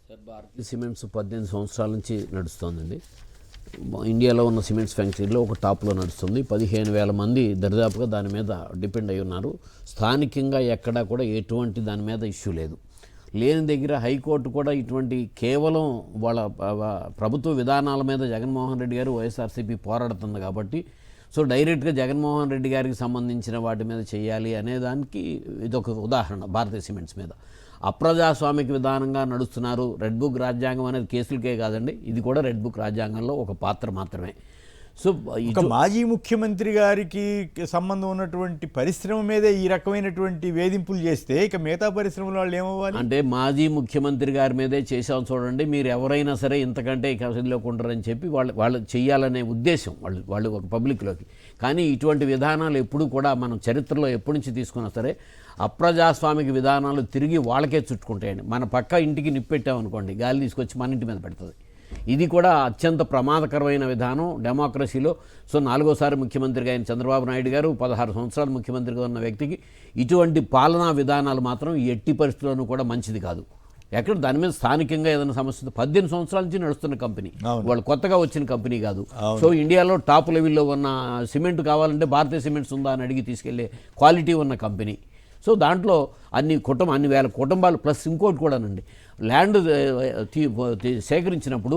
Sir భారతీయ cements 18 సంవత్సరాల నుంచి నడుస్తోందండి. ఇండియాలో ఉన్న సిమెంట్స్ ఫ్యాక్టరీలో ఒక టాప్లో నడుస్తుంది. 15,000 మంది దరిదాపుగా దాని మీద డిపెండ్ అయి ఉన్నారు. స్థానికంగా ఎక్కడా కూడా ఎటువంటి దాని మీద ఇష్యూ లేదు. లేని దగ్గర హైకోర్టు కూడా ఇటువంటి కేవలం వాళ్ళ ప్రభుత్వ విధానాల మీద జగన్మోహన్ రెడ్డి గారు వైఎస్ఆర్సీపీ పోరాడుతుంది కాబట్టి సో డైరెక్ట్గా జగన్మోహన్ రెడ్డి గారికి సంబంధించిన వాటి మీద చేయాలి అనేదానికి ఇదొక ఉదాహరణ. భారతీయ సిమెంట్స్ మీద అప్రజాస్వామిక విధానంగా నడుస్తున్నారు. రెడ్ బుక్ రాజ్యాంగం అనేది కేసులకే కాదండి, ఇది కూడా రెడ్ బుక్ రాజ్యాంగంలో ఒక పాత్ర మాత్రమే. సో మాజీ ముఖ్యమంత్రి గారికి సంబంధం ఉన్నటువంటి పరిశ్రమ మీదే ఈ రకమైనటువంటి వేధింపులు చేస్తే ఇక మిగతా పరిశ్రమల వాళ్ళు ఏమవ్వాలి? అంటే మాజీ ముఖ్యమంత్రి గారి మీదే చేసాం చూడండి, మీరు ఎవరైనా సరే ఇంతకంటే కసిలోకి ఉండరని చెప్పి వాళ్ళు చెయ్యాలనే ఉద్దేశం వాళ్ళు ఒక పబ్లిక్లోకి. కానీ ఇటువంటి విధానాలు ఎప్పుడు కూడా మనం చరిత్రలో ఎప్పటి నుంచి తీసుకున్నా సరే అప్రజాస్వామిక విధానాలు తిరిగి వాళ్ళకే చుట్టుకుంటాయండి. మన పక్క ఇంటికి నిప్పెట్టామనుకోండి, గాలి తీసుకొచ్చి మన ఇంటి మీద పెడుతుంది. ఇది కూడా అత్యంత ప్రమాదకరమైన విధానం డెమోక్రసీలో. సో 4వ ముఖ్యమంత్రిగా అయిన చంద్రబాబు నాయుడు గారు 16 సంవత్సరాలు ముఖ్యమంత్రిగా ఉన్న వ్యక్తికి ఇటువంటి పాలనా విధానాలు మాత్రం ఎట్టి పరిస్థితుల్లోనూ కూడా మంచిది కాదు. ఎక్కడ దాని మీద స్థానికంగా ఏదైనా సమస్య 18 సంవత్సరాల నుంచి నడుస్తున్న కంపెనీ, వాళ్ళు కొత్తగా వచ్చిన కంపెనీ కాదు. సో ఇండియాలో టాప్ లెవెల్లో ఉన్న సిమెంట్ కావాలంటే భారతీయ సిమెంట్స్ ఉందా అని అడిగి తీసుకెళ్లే క్వాలిటీ ఉన్న కంపెనీ. సో దాంట్లో అన్ని వేల కుటుంబాలు ప్లస్ ఇంకోటి కూడానండి, ల్యాండ్ సేకరించినప్పుడు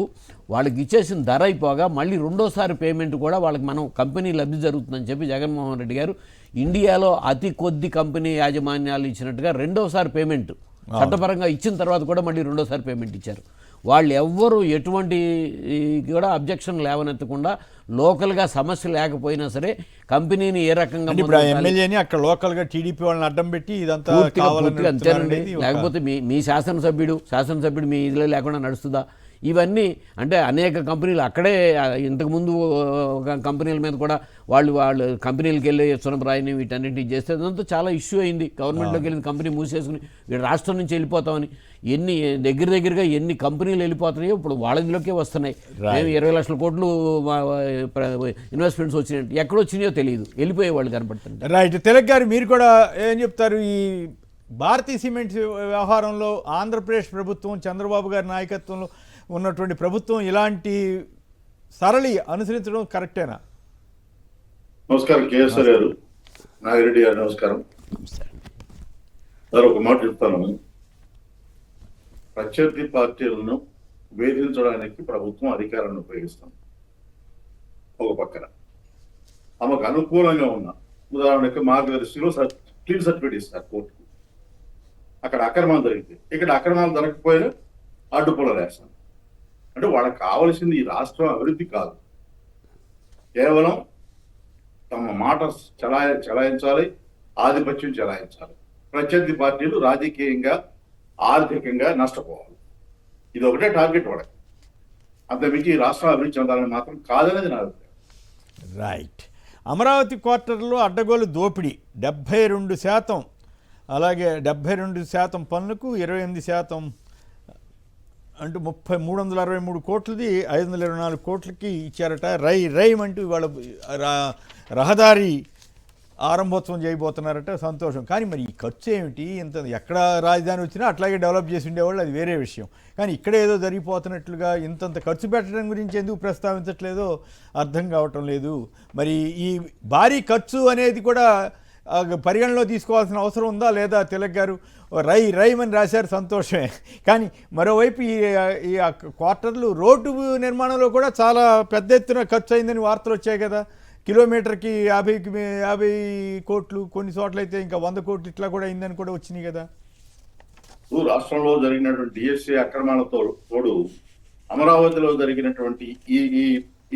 వాళ్ళకి ఇచ్చేసిన ధర అయిపోగా మళ్ళీ రెండోసారి పేమెంట్ కూడా వాళ్ళకి మనం కంపెనీ లబ్ధి జరుగుతుందని చెప్పి జగన్మోహన్ రెడ్డి గారు ఇండియాలో అతి కొద్ది కంపెనీ యాజమాన్యాలు ఇచ్చినట్టుగా రెండోసారి పేమెంట్ చట్టపరంగా ఇచ్చిన తర్వాత కూడా మళ్ళీ రెండోసారి పేమెంట్ ఇచ్చారు. వాళ్ళు ఎవ్వరూ ఎటువంటి కూడా అబ్జెక్షన్ లేవనెత్తకుండా లోకల్గా సమస్య లేకపోయినా సరే కంపెనీని ఏ రకంగా ఎమ్మెల్యేని అక్కడ లోకల్గా టీడీపీ వాళ్ళని అడ్డం పెట్టి ఇదంతా అంతేనండి. లేకపోతే మీ శాసనసభ్యుడు మీ ఇదిలో లేకుండా నడుస్తుందా? ఇవన్నీ అంటే అనేక కంపెనీలు అక్కడే ఇంతకుముందు కంపెనీల మీద కూడా వాళ్ళు కంపెనీలకు వెళ్ళి సునభరాయిని వీటన్నింటినీ చేస్తే అదంతా చాలా ఇష్యూ అయింది. గవర్నమెంట్లోకి వెళ్ళిన కంపెనీ మూసేసుకుని వీడు రాష్ట్రం నుంచి వెళ్ళిపోతామని దగ్గరగా ఎన్ని కంపెనీలు వెళ్ళిపోతున్నాయో ఇప్పుడు వాళ్ళలోకే వస్తున్నాయి. 20 లక్షల కోట్లు ఇన్వెస్ట్మెంట్స్ వచ్చినాయి, ఎక్కడొచ్చినాయో తెలియదు, వెళ్ళిపోయే వాళ్ళు కనపడుతుంది. రైట్. తిలక్ గారు మీరు కూడా ఏం చెప్తారు? ఈ భారతీయ సిమెంట్స్ వ్యవహారంలో ఆంధ్రప్రదేశ్ ప్రభుత్వం చంద్రబాబు గారి నాయకత్వంలో ఉన్నటువంటి ప్రభుత్వం ఇలాంటి సరళి అనుసరించడం కరెక్టేనా? నమస్కారం కేఎస్ఆర్ గారు, నాగిరెడ్డి గారు నమస్కారం. ఒక మాట చెప్తాను, ప్రత్యర్థి పార్టీలను వేధించడానికి ప్రభుత్వం అధికారాన్ని ఉపయోగిస్తాం. ఒక పక్కన ఆమెకు అనుకూలంగా ఉన్న ఉదాహరణకు మార్గదర్శిలో క్లీన్ సర్టిఫికేట్ ఇస్తారు కోర్టుకు. అక్కడ అక్రమాలు జరిగితే ఇక్కడ అక్రమాలు జరగకపోయినా అడ్డుపుల వేస్తాం. అంటే వాళ్ళకి కావలసింది ఈ రాష్ట్రం అభివృద్ధి కాదు, కేవలం తమ మాట చలాయించాలి, ఆధిపత్యం చలాయించాలి. ప్రత్యర్థి పార్టీలు రాజకీయంగా ఆర్థికంగా నష్టపోవాలి, ఇది ఒకటే టార్గెట్ వాళ్ళకి. అంతమించి ఈ రాష్ట్రం అభివృద్ధి చెందాలని మాత్రం కాదనేది నా అభిప్రాయం. రైట్. అమరావతి క్వార్టర్లో అడ్డగోలు దోపిడీ 72%, అలాగే 72% పన్నుకు 28% అంటూ 363 కోట్లది 524 కోట్లకి ఇచ్చారట. రైమ్ అంటూ వాళ్ళ రహదారి ఆరంభోత్సవం చేయబోతున్నారట. సంతోషం. కానీ మరి ఈ ఖర్చు ఏమిటి? ఇంత ఎక్కడ రాజధాని వచ్చినా అట్లాగే డెవలప్ చేసి ఉండేవాళ్ళు, అది వేరే విషయం. కానీ ఇక్కడ ఏదో జరిగిపోతున్నట్లుగా ఇంతంత ఖర్చు పెట్టడం గురించి ఎందుకు ప్రస్తావించట్లేదో అర్థం కావటం లేదు. మరి ఈ భారీ ఖర్చు అనేది కూడా పరిగణలో తీసుకోవాల్సిన అవసరం ఉందా లేదా? తిలక్ గారు రైమ్ అని రాశారు, సంతోషమే. కానీ మరోవైపు ఈ క్వార్టర్లు రోడ్డు నిర్మాణంలో కూడా చాలా పెద్ద ఎత్తున ఖర్చు అయిందని వార్తలు వచ్చాయి కదా. కిలోమీటర్కి 50 కోట్లు, కొన్ని చోట్ల అయితే ఇంకా 100 కోట్లు ఇట్లా కూడా అయిందని కూడా వచ్చినాయి కదా. రాష్ట్రంలో జరిగినటువంటి డిఎస్సీ అక్రమాలతో తోడు అమరావతిలో జరిగినటువంటి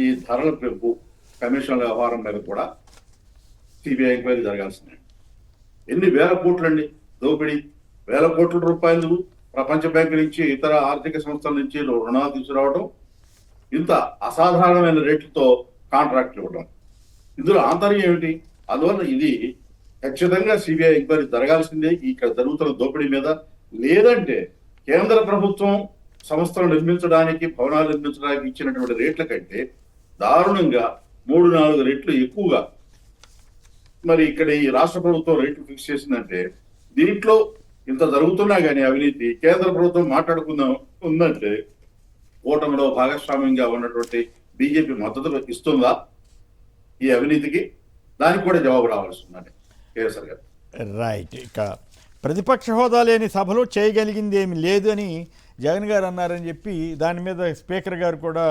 ఈ ధరల పెంపు, కమిషన్ల వ్యవహారం మీద కూడా సిబిఐ ఎంక్వైరీ జరగాల్సిందే. ఎన్ని వేల కోట్లండి దోపిడీ, వేల కోట్ల రూపాయలు ప్రపంచ బ్యాంకు నుంచి ఇతర ఆర్థిక సంస్థల నుంచి రుణాలు తీసుకురావడం, ఇంత అసాధారణమైన రేట్లతో కాంట్రాక్ట్లు ఇవ్వడం, ఇందులో ఆంతర్యం ఏమిటి? అందువల్ల ఇది ఖచ్చితంగా సిబిఐ ఎంక్వైరీ జరగాల్సిందే ఇక్కడ జరుగుతున్న దోపిడీ మీద. లేదంటే కేంద్ర ప్రభుత్వం సంస్థలు నిర్మించడానికి, భవనాలు నిర్మించడానికి ఇచ్చినటువంటి రేట్ల కంటే దారుణంగా 3-4 రెట్లు ఎక్కువగా మరి ఇక్కడ ఈ రాష్ట్ర ప్రభుత్వం రేట్లు ఫిక్స్ చేసిందంటే దీంట్లో ఇంత జరుగుతున్నా కానీ అవినీతి కేంద్ర ప్రభుత్వం మాట్లాడుకుందాం ఉందంటే కూటమిలో భాగస్వామ్యంగా ఉన్నటువంటి బీజేపీ మద్దతు ఇస్తుందా ఈ అవినీతికి? దానికి కూడా జవాబు రావాల్సి ఉందండి కేసీఆర్ గారు. రైట్. ఇక ప్రతిపక్ష హోదా లేని సభలో చేయగలిగింది ఏమి లేదు అని జగన్ గారు అన్నారని చెప్పి దాని మీద స్పీకర్ గారు కూడా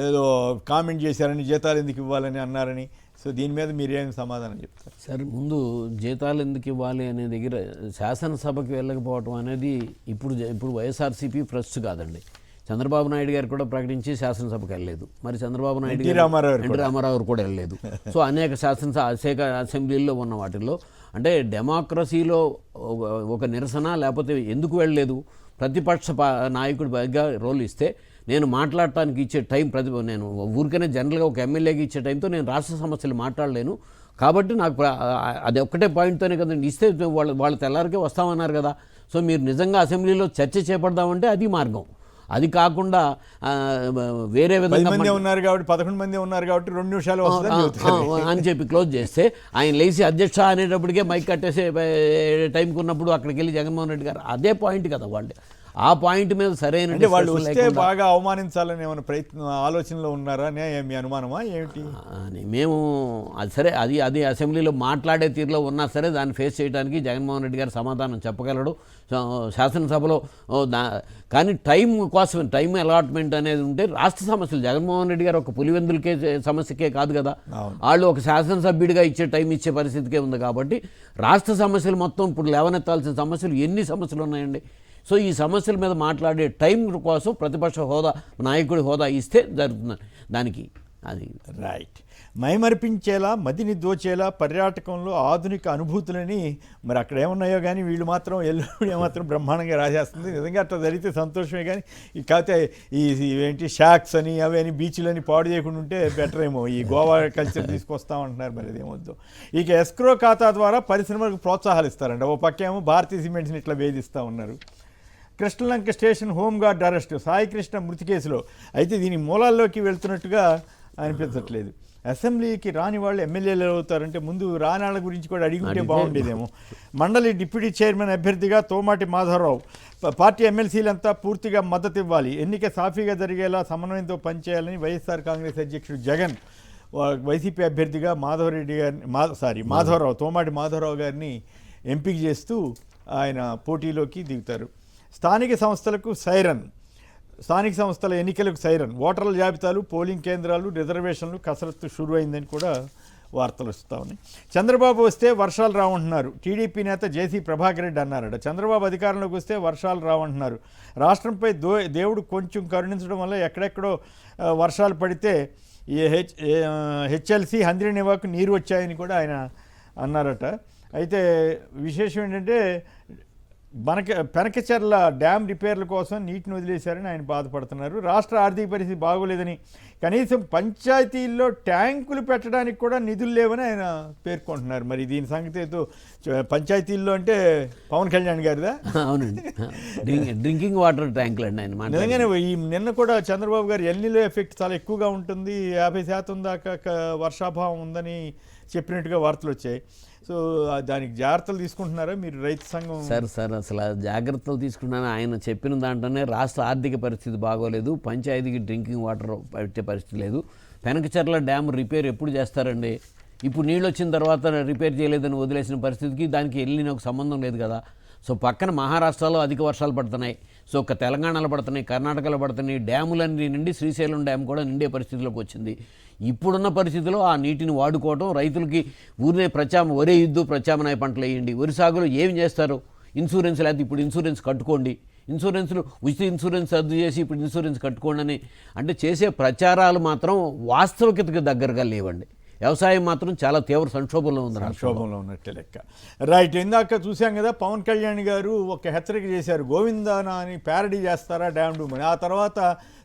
ఏదో కామెంట్ చేశారని, జీతాలు ఎందుకు ఇవ్వాలని అన్నారని. సో దీని మీద మీరు ఏం సమాధానం చెప్తారు? సార్, ముందు జీతాలు ఎందుకు ఇవ్వాలి అనే దగ్గర శాసనసభకి వెళ్ళకపోవటం అనేది ఇప్పుడు వైఎస్ఆర్సీపీ ఫస్ట్ కాదండి. చంద్రబాబు నాయుడు గారు కూడా ప్రకటించి శాసనసభకు వెళ్ళలేదు. మరి చంద్రబాబు నాయుడు ఎన్టీ రామారావు కూడా వెళ్ళలేదు. సో అనేక అసెంబ్లీల్లో ఉన్న వాటిల్లో అంటే డెమోక్రసీలో ఒక నిరసన లేకపోతే ఎందుకు వెళ్ళలేదు? ప్రతిపక్ష నాయకుడిగా రోల్ ఇస్తే నేను మాట్లాడటానికి ఇచ్చే టైం నేను ఊరికనే జనరల్గా ఒక ఎమ్మెల్యేకి ఇచ్చే టైంతో నేను రాష్ట్ర సమస్యలు మాట్లాడలేను. కాబట్టి నాకు అది ఒక్కటే పాయింట్తోనే కదండి ఇస్తే వాళ్ళు తెల్లారికే వస్తామన్నారు కదా. సో మీరు నిజంగా అసెంబ్లీలో చర్చ చేపడదామంటే అది మార్గం. అది కాకుండా వేరే విధంగా 10 మంది ఉన్నారు కాబట్టి 11 మంది ఉన్నారు కాబట్టి 2 నిమిషాలు అని చెప్పి క్లోజ్ చేస్తే ఆయన లేచి అధ్యక్ష అనేటప్పటికే మైక్ కట్టేసే టైంకి ఉన్నప్పుడు అక్కడికి వెళ్ళి జగన్మోహన్ రెడ్డి గారు అదే పాయింట్ కదా వాళ్ళు ఆ పాయింట్ మీద సరైన వాళ్ళు వస్తే బాగా అవమానించాలని ఏమైనా ఆలోచనలో ఉన్నారా మీ అనుమానమా ఏమిటి అని మేము అది సరే అది అసెంబ్లీలో మాట్లాడే తీరులో ఉన్నా సరే దాన్ని ఫేస్ చేయడానికి జగన్మోహన్ రెడ్డి గారు సమాధానం చెప్పగలడు శాసనసభలో. కానీ టైం కోసం టైం అలాట్మెంట్ అనేది ఉంటే రాష్ట్ర సమస్యలు జగన్మోహన్ రెడ్డి గారు ఒక పులివెందులకే సమస్యకే కాదు కదా, వాళ్ళు ఒక శాసనసభ్యుడిగా ఇచ్చే టైం ఇచ్చే పరిస్థితికే ఉంది. కాబట్టి రాష్ట్ర సమస్యలు మొత్తం ఇప్పుడు లేవనెత్తాల్సిన సమస్యలు ఎన్ని సమస్యలు ఉన్నాయండి. సో ఈ సమస్యల మీద మాట్లాడే టైం కోసం ప్రతిపక్ష హోదా నాయకుడి హోదా ఇస్తే జరుగుతుంది. దానికి అది రైట్. మైమరిపించేలా మదిని దోచేలా పర్యాటకంలో ఆధునిక అనుభూతులని మరి అక్కడ ఏమున్నాయో కానీ వీళ్ళు మాత్రం ఎల్లుడే మాత్రం బ్రహ్మాండంగా రాసేస్తుంది. నిజంగా అట్లా జరిగితే సంతోషమే. కానీ కాకపోతే ఏంటి షాక్స్ అని అవని బీచ్లని పాడు చేయకుండా ఉంటే బెటర్ ఏమో. ఈ గోవా కల్చర్ తీసుకొస్తామంటున్నారు, మరి అదేమొద్దు. ఇక ఎస్క్రో ఖాతా ద్వారా పరిశ్రమలకు ప్రోత్సాహాలు ఇస్తారంట. ఓ పక్కేమో భారతీయ సిమెంట్స్ని ఇట్లా వేధిస్తూ ఉన్నారు. Krishnalanka station home guard arrest Saikrishna మృతి కేసులో. అయితే దీని మూలాల్లోకి వెళ్తున్నట్టుగా అనిపించట్లేదు. అసెంబ్లీకి రాని వాళ్ళు ఎమ్మెల్యేలు అవుతారంటే ముందు రాని వాళ్ళ గురించి కూడా అడిగితే బాగుండేదేమో. మండలి డిప్యూటీ చైర్మన్ అభ్యర్థిగా తోమాటి మాధవరావు. పార్టీ ఎమ్మెల్సీలంతా పూర్తిగా మద్దతు ఇవ్వాలి, ఎన్నిక సాఫీగా జరిగేలా సమన్వయంతో పనిచేయాలని వైఎస్ఆర్ కాంగ్రెస్ అధ్యక్షుడు జగన్ వైసీపీ అభ్యర్థిగా మాధవరావు తోమాటి మాధవరావు గారిని ఎంపిక చేస్తూ ఆయన పోటీలోకి దిగుతారు. స్థానిక సంస్థల ఎన్నికలకు సైరన్, ఓటర్ల జాబితాలు, పోలింగ్ కేంద్రాలు, రిజర్వేషన్లు కసరత్తు షురు అయిందని కూడా వార్తలు వస్తూ ఉన్నాయి. చంద్రబాబు వస్తే వర్షాలు రావంటున్నారు. టీడీపీ నేత జేసీ ప్రభాకర్ రెడ్డి అన్నారట. చంద్రబాబు అధికారంలోకి వస్తే వర్షాలు రావంటున్నారు. రాష్ట్రంపై దేవుడు కొంచెం కరుణించడం వల్ల ఎక్కడెక్కడో వర్షాలు పడితే ఈ హెచ్ఎల్సి హంద్రీనివాకు నీరు వచ్చాయని కూడా ఆయన అన్నారట. అయితే విశేషం ఏంటంటే పెనకచెర్ల డ్యామ్ రిపేర్ల కోసం నీటిని వదిలేశారని ఆయన బాధపడుతున్నారు. రాష్ట్ర ఆర్థిక పరిస్థితి బాగోలేదని, కనీసం పంచాయతీల్లో ట్యాంకులు పెట్టడానికి కూడా నిధులు లేవని ఆయన పేర్కొంటున్నారు. మరి దీని సంగతితో పంచాయతీల్లో అంటే పవన్ కళ్యాణ్ గారిదా? అవునండి, డ్రింకింగ్ వాటర్ ట్యాంకులు అండి ఆయన. నిజంగానే నిన్న కూడా చంద్రబాబు గారు ఎల్నిలో ఎఫెక్ట్ చాలా ఎక్కువగా ఉంటుంది, 50% దాకా వర్షాభావం ఉందని చెప్పినట్టుగా వార్తలు వచ్చాయి. సో దానికి జాగ్రత్తలు తీసుకుంటున్నారా మీరు రైతు సంఘం? సార్ అసలు జాగ్రత్తలు తీసుకున్నాను. ఆయన చెప్పిన దాంట్లోనే రాష్ట్ర ఆర్థిక పరిస్థితి బాగోలేదు, పంచాయతీకి డ్రింకింగ్ వాటర్ పెట్టే పరిస్థితి లేదు. పెనకచెర్ల డ్యామ్ రిపేర్ ఎప్పుడు చేస్తారండి? ఇప్పుడు నీళ్ళు వచ్చిన తర్వాత రిపేర్ చేయలేదని వదిలేసిన పరిస్థితికి దానికి వెళ్ళిన ఒక సంబంధం లేదు కదా. సో పక్కన మహారాష్ట్రలో అధిక వర్షాలు పడుతున్నాయి, సో ఒక తెలంగాణలో పడుతున్నాయి, కర్ణాటకలో పడుతున్నాయి. డ్యాములన్నీ నిండి శ్రీశైలం డ్యామ్ కూడా నిండే పరిస్థితిలోకి వచ్చింది. ఇప్పుడున్న పరిస్థితిలో ఆ నీటిని వాడుకోవటం, రైతులకి ఊరినే వరే ఇద్దు ప్రత్యామ్నాయ పంటలు వేయండి. వరి సాగులో ఏం చేస్తారు? ఇన్సూరెన్స్ లేకపోతే ఇప్పుడు ఇన్సూరెన్స్ కట్టుకోండి, ఉచిత ఇన్సూరెన్స్ రద్దు చేసి ఇప్పుడు ఇన్సూరెన్స్ కట్టుకోండి అని అంటే చేసే ప్రచారాలు మాత్రం వాస్తవికతకు దగ్గరగా లేవండి. వ్యవసాయం మాత్రం చాలా తీవ్ర సంక్షోభంలో ఉన్నట్టే లెక్క. రైట్. ఇందాక చూసాం కదా, పవన్ కళ్యాణ్ గారు ఒక హెచ్చరిక చేశారు, గోవిందానా అని ప్యారడీ చేస్తారా డ్యామ్ డూమ్ అని. ఆ తర్వాత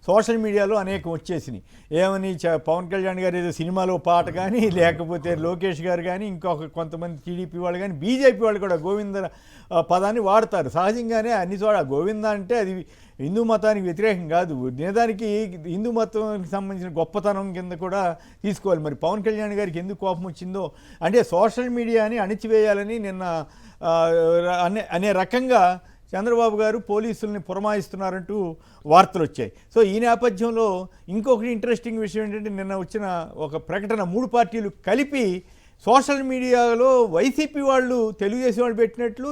సోషల్ మీడియాలో అనేకం వచ్చేసినాయి. ఏమని పవన్ కళ్యాణ్ గారు ఏదో సినిమాలో పాట కానీ, లేకపోతే లోకేష్ గారు కానీ, ఇంకొక కొంతమంది టీడీపీ వాళ్ళు కానీ, బీజేపీ వాళ్ళు కూడా గోవింద పదాన్ని వాడతారు సహజంగానే అన్ని చోట. గోవింద అంటే అది హిందూ మతానికి వ్యతిరేకం కాదు, నిజానికి హిందూ మతానికి సంబంధించిన గొప్పతనం కింద కూడా తీసుకోవాలి. మరి పవన్ కళ్యాణ్ కళ్యాణ్ గారికి ఎందుకు కోపం వచ్చిందో, అంటే సోషల్ మీడియాని అణిచివేయాలని నిన్న అనే రకంగా చంద్రబాబు గారు పోలీసుల్ని పురమాయిస్తున్నారంటూ వార్తలు వచ్చాయి. సో ఈ నేపథ్యంలో ఇంకొకటి ఇంట్రెస్టింగ్ విషయం ఏంటంటే, నిన్న వచ్చిన ఒక ప్రకటన 3 పార్టీలు కలిపి సోషల్ మీడియాలో వైసీపీ వాళ్ళు, తెలుగుదేశం వాళ్ళు పెట్టినట్లు,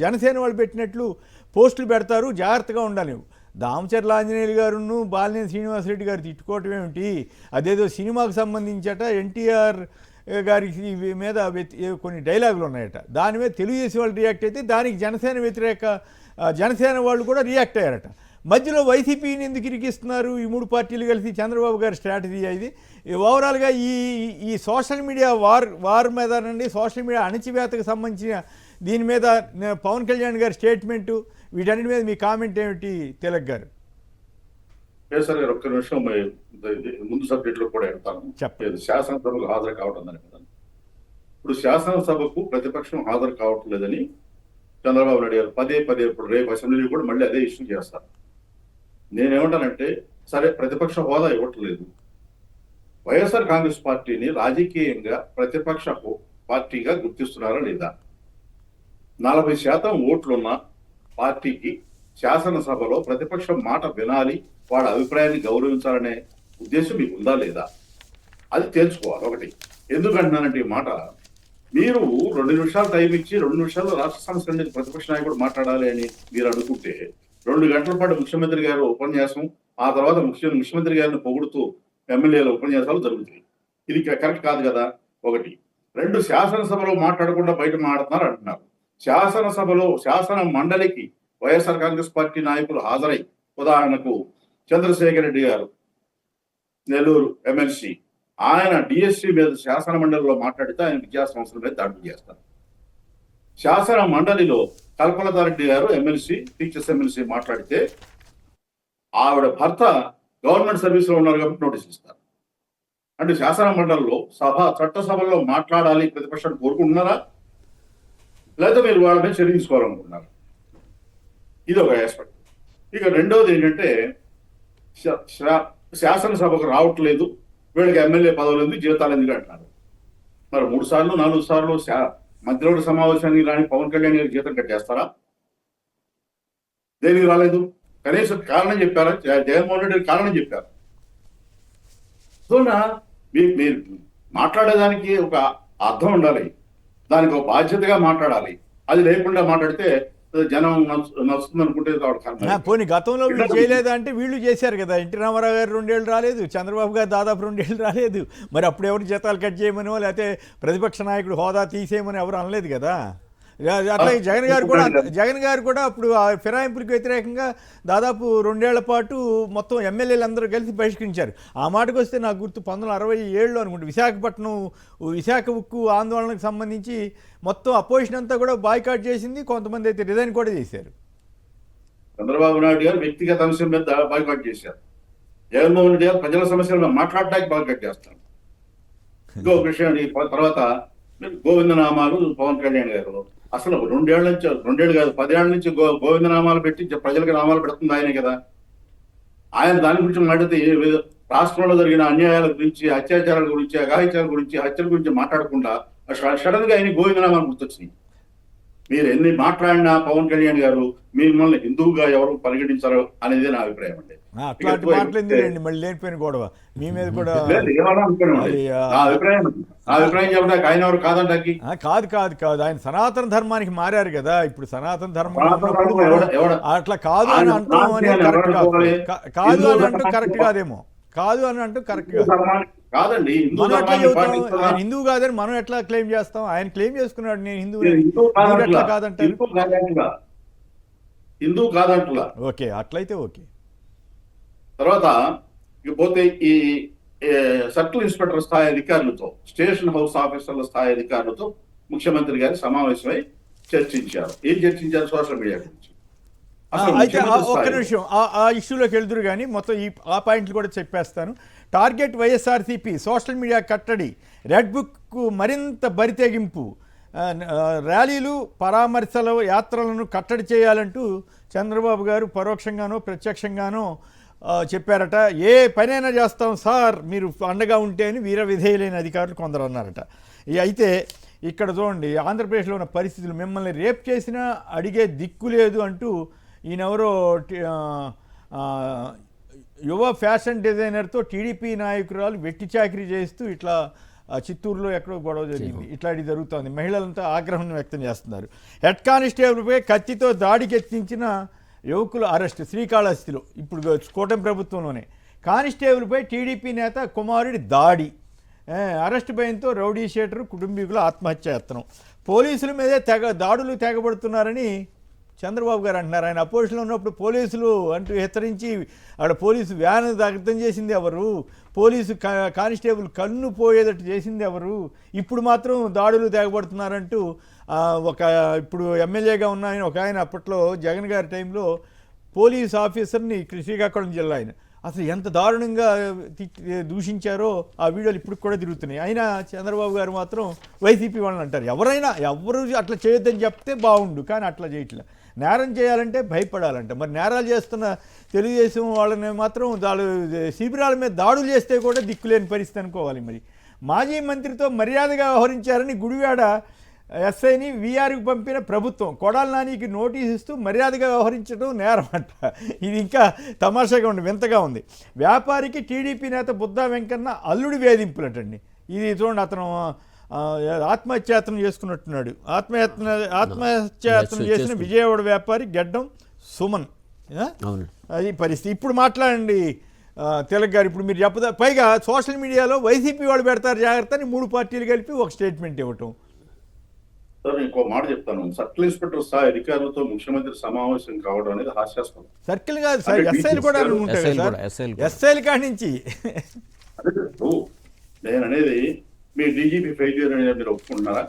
జనసేన వాళ్ళు పెట్టినట్లు పోస్టులు పెడతారు, జాగ్రత్తగా ఉండాలి. దామచర్ల ఆంజనేయులు గారును బాలినేని శ్రీనివాసరెడ్డి గారు తిట్టుకోవటం ఏమిటి, అదేదో సినిమాకు సంబంధించట ఎన్టీఆర్ గారికి మీద కొన్ని డైలాగులు ఉన్నాయట, దాని మీద తెలుగుదేశం వాళ్ళు రియాక్ట్ అయితే దానికి జనసేన వాళ్ళు కూడా రియాక్ట్ అయ్యారట. మధ్యలో వైసీపీని ఎందుకు ఇరికిస్తున్నారు ఈ 3 పార్టీలు కలిసి? చంద్రబాబు గారి స్ట్రాటజీ ఇది. ఓవరాల్గా ఈ సోషల్ మీడియా వార్ మీద నుండి, సోషల్ మీడియా అణచివేతకు సంబంధించిన దీని మీద పవన్ కళ్యాణ్ గారి స్టేట్మెంటు, వీటన్నిటి మీద మీ కామెంట్ ఏమిటి తిలక్ గారు? కేసరి గారు, ఒక్క నిమిషం ముందు సబ్జెక్టులో కూడా వెళ్తాను. చెప్పండి. శాసనసభకు హాజరు కావటం దాని మీద. ఇప్పుడు శాసనసభకు ప్రతిపక్షం హాజరు కావటం లేదని చంద్రబాబు నాయుడు గారు పదే ఇప్పుడు రేపు అసెంబ్లీలో కూడా మళ్ళీ అదే ఇష్యూ చేస్తారు. నేనేమంటానంటే, సరే ప్రతిపక్ష హోదా ఇవ్వట్లేదు, వైఎస్ఆర్ కాంగ్రెస్ పార్టీని రాజకీయంగా ప్రతిపక్ష పార్టీగా గుర్తిస్తున్నారా లేదా? 40% ఓట్లున్న పార్టీకి శాసనసభలో ప్రతిపక్షం మాట వినాలి, వాళ్ళ అభిప్రాయాన్ని గౌరవించాలనే ఉద్దేశం మీకు ఉందా లేదా? అది తేల్చుకోవాలి. ఒకటి, ఎందుకంటున్నానంటే ఈ మాట, మీరు 2 నిమిషాలు టైం ఇచ్చి 2 నిమిషాల్లో రాష్ట్ర సమస్యల మీద ప్రతిపక్ష నాయకుడు మాట్లాడాలి అని మీరు అనుకుంటే, 2 గంటల పాటు ముఖ్యమంత్రి గారు ఉపన్యాసం, ఆ తర్వాత ముఖ్యమంత్రి గారిని పొగుడుతూ ఎమ్మెల్యేల ఉపన్యాసాలు జరుగుతాయి. ఇది కరెక్ట్ కాదు కదా. ఒకటి. 2, శాసనసభలో మాట్లాడకుండా బయట మాట్లాడుతున్నారు అంటున్నారు. శాసనసభలో శాసన మండలికి వైఎస్ఆర్ కాంగ్రెస్ పార్టీ నాయకులు హాజరై, ఉదాహరణకు చంద్రశేఖర్ రెడ్డి గారు నెల్లూరు ఎమ్మెల్సీ, ఆయన డిఎస్సి మీద శాసన మండలిలో మాట్లాడితే ఆయన విద్యా సంస్థల మీద దాడులు చేస్తారు. శాసన మండలిలో కల్పలతారెడ్డి గారు ఎమ్మెల్సీ, టీచర్స్ ఎమ్మెల్సీ మాట్లాడితే ఆవిడ భర్త గవర్నమెంట్ సర్వీస్లో ఉన్నారు కాబట్టి నోటీస్ ఇస్తారు. అంటే శాసన మండలిలో చట్టసభల్లో మాట్లాడాలి ప్రతిపక్షాన్ని కోరుకుంటున్నారా, లేదా మీరు వాళ్ళ మీద చర్య తీసుకోవాలనుకుంటున్నారా? ఇది ఒక ఆస్పెక్ట్. ఇక రెండవది ఏంటంటే, శాసనసభకు రావట్లేదు, వీళ్ళకి ఎమ్మెల్యే పదవులు ఎందుకు, జీతాలు ఎందుకు అంటున్నారు. మరి 3 సార్లు 4 సార్లు మంత్రివర్గ సమావేశానికి రాని పవన్ కళ్యాణ్ గారికి జీతం కట్టేస్తారా? దేనికి రాలేదు? కనీసం కారణం చెప్పారా? జగన్మోహన్ రెడ్డి కారణం చెప్పారు. సో మీరు మాట్లాడేదానికి ఒక అర్థం ఉండాలి, దానికి ఒక బాధ్యతగా మాట్లాడాలి. అది లేకుండా మాట్లాడితే జనం నచ్చుతుంది అనుకుంటే పోనీ గతంలో వీళ్ళు చేయలేదా అంటే, వీళ్ళు చేశారు కదా. ఎన్టీ రామారావు గారు 2 ఏళ్ళు రాలేదు, చంద్రబాబు గారు దాదాపు 2 ఏళ్ళు రాలేదు. మరి అప్పుడు ఎవరు జీతాలు కట్ చేయమనో, లేకపోతే ప్రతిపక్ష నాయకుడు హోదా తీసేయమని ఎవరు అనలేదు కదా. అట్లాగే జగన్ గారు కూడా అప్పుడు ఆ ఫిరాయింపులకు వ్యతిరేకంగా దాదాపు 2 ఏళ్ల పాటు మొత్తం ఎమ్మెల్యేలు అందరూ కలిసి బహిష్కరించారు. ఆ మాటకు వస్తే నాకు గుర్తు 1967లో అనుకుంటే విశాఖ ఉక్కు ఆందోళనకు సంబంధించి మొత్తం అపోజిషన్ అంతా కూడా బాయ్కాట్ చేసింది, కొంతమంది అయితే రిజైన్ కూడా చేశారు. చంద్రబాబు నాయుడు గారు వ్యక్తిగత అంశం మీద బాయ్కాట్ చేశారు, జగన్మోహన్ రెడ్డి గారు ప్రజల సమస్యల మీద మాట్లాడడానికి బాయ్కాట్ చేస్తారు. ఇంకొక విషయం, తర్వాత గోవిందనామాలు పవన్ కళ్యాణ్ గారు అసలు 2 ఏళ్ల నుంచి, 2 ఏళ్ళు కాదు 10 ఏళ్ల నుంచి గోవిందనామాలు పెట్టి ప్రజలకు నామాలు పెడుతుంది ఆయనే కదా. ఆయన దాని గురించి మాట్లాడితే రాష్ట్రంలో జరిగిన అన్యాయాల గురించి, అత్యాచారాల గురించి, అఘాయిత్యాల గురించి, హత్యల గురించి మాట్లాడకుండా సడన్ గా ఆయన గోవిందనామాలు గుర్తొచ్చినాయి. మీరు ఎన్ని మాట్లాడినా పవన్ కళ్యాణ్ గారు మిమ్మల్ని హిందువుగా ఎవరు పరిగణించారు అనేది నా అభిప్రాయం అండి. అట్లాంటి మాట్లాడింది మళ్ళీ లేనిపోయిన గొడవ మీ మీద కూడా. కాదు ఆయన సనాతన ధర్మానికి మారారు కదా. ఇప్పుడు సనాతన ధర్మం అట్లా కాదు అని అంటాం అనేది కరెక్ట్ కాదు. కాదు అని అంటూ కరెక్ట్ కాదేమో. కాదు అని అంటూ కరెక్ట్ కాదు. కాదండి, ఆయన హిందువు కాదని మనం ఎట్లా క్లెయిమ్ చేస్తాం? ఆయన క్లెయిమ్ చేసుకున్నాడు నేను హిందువు ఎట్లా కాదంటారు? హిందూ కాదంటులా. ఓకే, అట్లయితే ఓకే. తర్వాత ఇకపోతే ఈ సర్కిల్ ఇన్స్పెక్టర్ స్థాయి అధికారులతో, స్టేషన్ హౌస్ ఆఫీసర్ల స్థాయి అధికారులతో ముఖ్యమంత్రి గారి సమావేశమై చర్చించారు. ఏం చర్చించారు? సోషల్ మీడియా గురించి. అయితే ఒక్క నిమిషం ఆ ఇష్యూలోకి వెళ్తురు కానీ మొత్తం ఆ పాయింట్లు కూడా చెప్పేస్తాను. టార్గెట్ వైఎస్ఆర్సీపీ, సోషల్ మీడియా కట్టడి, రెడ్ బుక్కు మరింత బరితెగింపు, ర్యాలీలు, పరామర్శల యాత్రలను కట్టడి చేయాలంటూ చంద్రబాబు గారు పరోక్షంగానో ప్రత్యక్షంగానో చెప్పారట. ఏ పనైనా చేస్తాం సార్ మీరు అండగా ఉంటే అని వీర విధేయులైన అధికారులు కొందరు అన్నారట. అయితే ఇక్కడ చూడండి ఆంధ్రప్రదేశ్లో ఉన్న పరిస్థితులు, మిమ్మల్ని రేప్ చేసినా అడిగే దిక్కు లేదు అంటూ ఈయనెవరో యువ ఫ్యాషన్ డిజైనర్తో టీడీపీ నాయకురాలు వెట్టి చాకరీ చేస్తూ ఇట్లా చిత్తూరులో ఎక్కడో గొడవ జరిగింది. ఇట్లాంటివి జరుగుతోంది. మహిళలంతా ఆగ్రహం వ్యక్తం చేస్తున్నారు. హెడ్ కానిస్టేబుల్పై కత్తితో దాడికి యత్నించిన యువకులు అరెస్ట్ శ్రీకాళహస్తిలో. ఇప్పుడు కూటమి ప్రభుత్వంలోనే కానిస్టేబుల్పై టీడీపీ నేత కుమారుడి దాడి. అరెస్ట్ భయంతో రౌడీ షీటరు కుటుంబీకుల ఆత్మహత్యాయత్నం. పోలీసుల మీదే దాడులు తెగబడుతున్నారని చంద్రబాబు గారు అంటున్నారు. ఆయన అపోజిషన్లో ఉన్నప్పుడు పోలీసులు అంటూ హెచ్చరించి అక్కడ పోలీసు వ్యాన్ దగ్ధం చేసింది ఎవరు, పోలీసు కానిస్టేబుల్ కన్ను పోయేటట్టు చేసింది ఎవరు, ఇప్పుడు మాత్రం దాడులు తెగబడుతున్నారంటూ ఇప్పుడు ఎమ్మెల్యేగా ఉన్న ఆయన ఒక ఆయన అప్పట్లో జగన్ గారి టైంలో పోలీస్ ఆఫీసర్ని శ్రీకాకుళం జిల్లా ఆయన అసలు ఎంత దారుణంగా దూషించారో ఆ వీడియోలు ఇప్పుడు కూడా తిరుగుతున్నాయి. అయినా చంద్రబాబు గారు మాత్రం వైసీపీ వాళ్ళని అంటారు. ఎవరు అట్లా చేయొద్దని చెప్తే బాగుండు, కానీ అట్లా చేయట్లే. నేరం చేయాలంటే భయపడాలంట. మరి నేరాలు చేస్తున్న తెలుగుదేశం వాళ్ళని మాత్రం శిబిరాల మీద దాడులు చేస్తే కూడా దిక్కులేని పరిస్థితి అనుకోవాలి. మరి మాజీ మంత్రితో మర్యాదగా వ్యవహరించారని గుడివాడ ఎస్ఐని వీఆర్కి పంపిన ప్రభుత్వం కొడాల నానికి నోటీస్ ఇస్తూ మర్యాదగా వ్యవహరించడం నేరం అంట. ఇది ఇంకా తమాషాగా ఉంది, వింతగా ఉంది. వ్యాపారికి టీడీపీ నేత బుద్ధా వెంకన్న అల్లుడి వేధింపులటండి. ఇది చూడండి, అతను ఆత్మహత్యాయత్నం చేసుకున్నట్టున్నాడు. ఆత్మహత్యాయత్నం చేసిన విజయవాడ వ్యాపారి గెడ్డం సుమన్. అది పరిస్థితి. ఇప్పుడు మాట్లాడండి తిలక్ గారు. ఇప్పుడు మీరు పైగా సోషల్ మీడియాలో వైసీపీ వాళ్ళు పెడతారు జాగ్రత్త అని 3 పార్టీలు కలిపి ఒక స్టేట్మెంట్ ఇవ్వటం. సార్ ఇంకో మాట చెప్తాను. సర్కిల్ ఇన్స్పెక్టర్ స్థాయి అధికారులతో ముఖ్యమంత్రి సమావేశం కావడం అనేది హాస్యాస్పదం. సర్కిల్ కాదు సార్, ఎస్ఐలు కూడా ఉంటాయి సార్. ఎస్ఐలు కాడి నుంచి నేను అనేది మీ డీజీపీ ఫెయిల్యూర్ అనేది మీరు ఒప్పుకుంటున్నారా?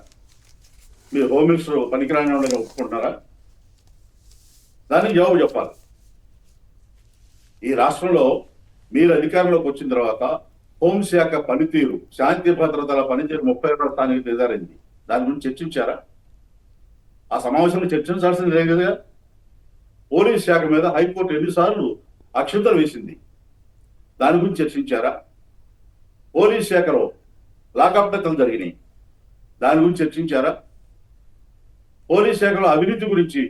మీరు హోమ్ మినిస్టర్ పనికిరాని వాళ్ళని ఒప్పుకుంటున్నారా? దానికి జవాబు చెప్పాలి. ఈ రాష్ట్రంలో మీరు అధికారంలోకి వచ్చిన తర్వాత హోంశాఖ పనితీరు, శాంతి భద్రతల పనితీరు 32వ స్థానానికి దిగజారింది. దాని గురించి చర్చించారా? ఆ సమావేశంలో చర్చించాల్సింది లేదు కదా. పోలీస్ శాఖ మీద హైకోర్టు ఎన్నిసార్లు అక్షంతలు వేసింది, దాని గురించి చర్చించారా? పోలీస్ శాఖలో లాకప్ డెత్లు జరిగినాయి, దాని గురించి చర్చించారా? పోలీస్ శాఖలో అవినీతి గురించి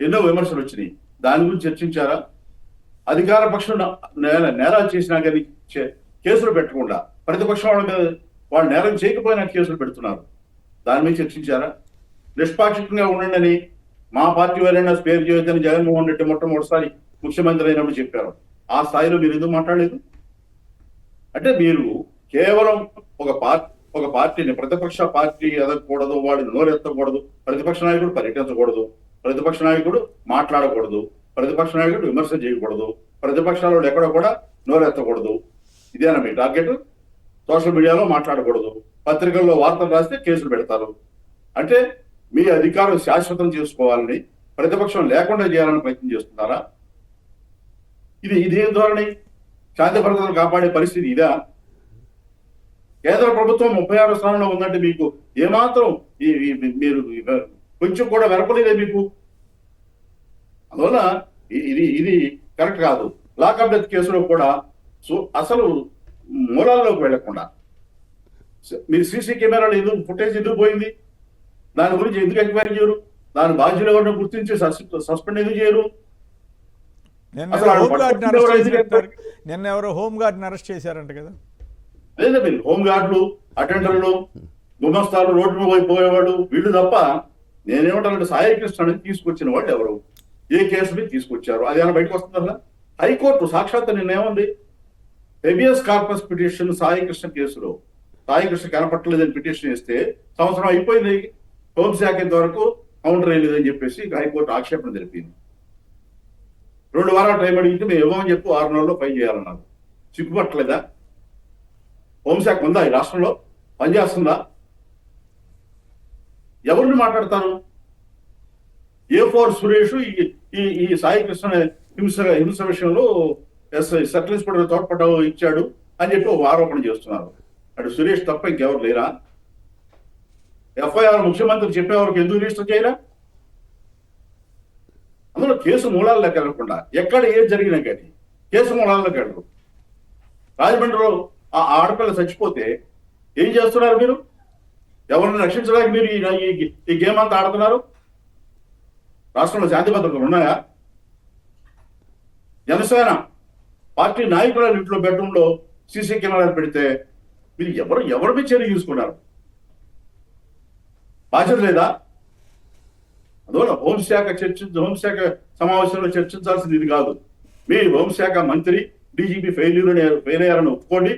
ఎన్నో విమర్శలు వచ్చినాయి, దాని గురించి చర్చించారా? అధికార పక్షం నేరాలు చేసినా కానీ కేసులు పెట్టకుండా ప్రతిపక్షం వాళ్ళ మీద వాళ్ళు నేరం చేయకపోయినా కేసులు పెడుతున్నారు, దాని మీద చర్చించారా? నిష్పాక్షికంగా ఉండండి, మా పార్టీ వారైనా స్పేర్ చేయొద్దని జగన్మోహన్ రెడ్డి మొట్టమొదటిసారి ముఖ్యమంత్రి అయినప్పుడు చెప్పారు. ఆ స్థాయిలో మీరు ఎందుకు మాట్లాడలేదు? అంటే మీరు కేవలం ఒక పార్టీని ప్రతిపక్ష పార్టీ ఎదగకూడదు, వాడు నోరెత్తకూడదు, ప్రతిపక్ష నాయకుడు పర్యటించకూడదు, ప్రతిపక్ష నాయకుడు మాట్లాడకూడదు, ప్రతిపక్ష నాయకుడు విమర్శ చేయకూడదు, ప్రతిపక్షాలు ఎక్కడ కూడా నోరెత్తకూడదు. ఇదేనా మీ టార్గెట్? సోషల్ మీడియాలో మాట్లాడకూడదు, పత్రికల్లో వార్తలు రాస్తే కేసులు పెడతారు. అంటే మీ అధికారం శాశ్వతం చేసుకోవాలని, ప్రతిపక్షం లేకుండా చేయాలని ప్రయత్నం చేస్తున్నారా? ఇదేం ధోరణి? శాంతి భద్రతలు కాపాడే పరిస్థితి ఇదా? కేంద్ర ప్రభుత్వం 36వ స్థానంలో ఉందంటే మీకు ఏమాత్రం మీరు కొంచెం కూడా వెరపలేదే మీకు. అందువల్ల ఇది కరెక్ట్ కాదు. లాకప్ డెత్ కేసులో కూడా అసలు మూలాల్లోకి వెళ్లకుండా మీరు సీసీ కెమెరాలు ఎందుకు ఫుటేజ్ ఎందుకు పోయింది, దాని గురించి ఎందుకు ఎంక్వైరీ చేయరు? దాని బాధ్యులు ఎవరిని గుర్తించి సస్పెండ్ ఎందుకు చేయరు? నిన్న ఎవరో హోమ్ గార్డ్ని అరెస్ట్ చేశారంట కదా. లేదా మీరు హోమ్ గార్డులు, అటెండర్లు, గుమస్తాలు, రోడ్డు మీద పోయేవాళ్ళు వీళ్ళు తప్ప నేనేమంటానంటే సాయి కృష్ణ తీసుకొచ్చిన వాళ్ళు ఎవరు, ఏ కేసు మీద తీసుకొచ్చారు, అది ఏమైనా బయటకు వస్తుందా? హైకోర్టు సాక్షాత్తు నిన్నేముంది, habeas corpus petition Sai Krishna కేసులో సాయి కృష్ణ కనపట్టలేదని పిటిషన్ ఇస్తే సంవత్సరం అయిపోయింది, హోంశాఖ ఇంతవరకు కౌంటర్ వేయలేదని చెప్పేసి హైకోర్టు ఆక్షేపణ జరిపింది. 2 వారాలు టైం అడిగితే మేము ఇవ్వమని చెప్పి 6 నెలల్లో ఫైల్ చేయాలన్నారు. సిగ్గుపట్టలేదా? హోంశాఖ ఉందా ఈ రాష్ట్రంలో? పనిచేస్తుందా? ఎవరిని మాట్లాడతారు? A4 సురేష్ ఈ సాయి కృష్ణ హింస విషయంలో సర్కిల్ ఇన్స్పెక్టర్ తోడ్పడ్డ ఇచ్చాడు అని చెప్పి ఒక ఆరోపణ చేస్తున్నారు. అటు సురేష్ తప్ప ఇంకెవరు లేరా? ఎఫ్ఐఆర్ ముఖ్యమంత్రి చెప్పేవారికి ఎందుకు రిజిస్టర్ చేయరా? అందులో కేసు మూలాలు లెక్క వెళ్లకుండా ఎక్కడ ఏది జరిగినా కానీ కేసు మూలాల్లోకి వెళ్ళరు. రాజమండ్రిలో ఆ ఆడపిల్ల చచ్చిపోతే ఏం చేస్తున్నారు మీరు? ఎవరిని రక్షించడానికి మీరు ఈ గేమ్ అంతా ఆడుతున్నారు? రాష్ట్రంలో శాంతి భద్రతలు ఉన్నాయా? జనసేన పార్టీ నాయకుల ఇంట్లో బెడ్రూమ్లో సీసీ కెమెరాలు పెడితే మీరు ఎవరి మీద చర్య తీసుకున్నారు? బాధ్యత లేదా? అందువల్ల హోంశాఖ సమావేశంలో చర్చించాల్సింది ఇది కాదు. మీ హోంశాఖ మంత్రి డీజీపీ ఫెయిల్ అయ్యారని ఒప్పుకోండి.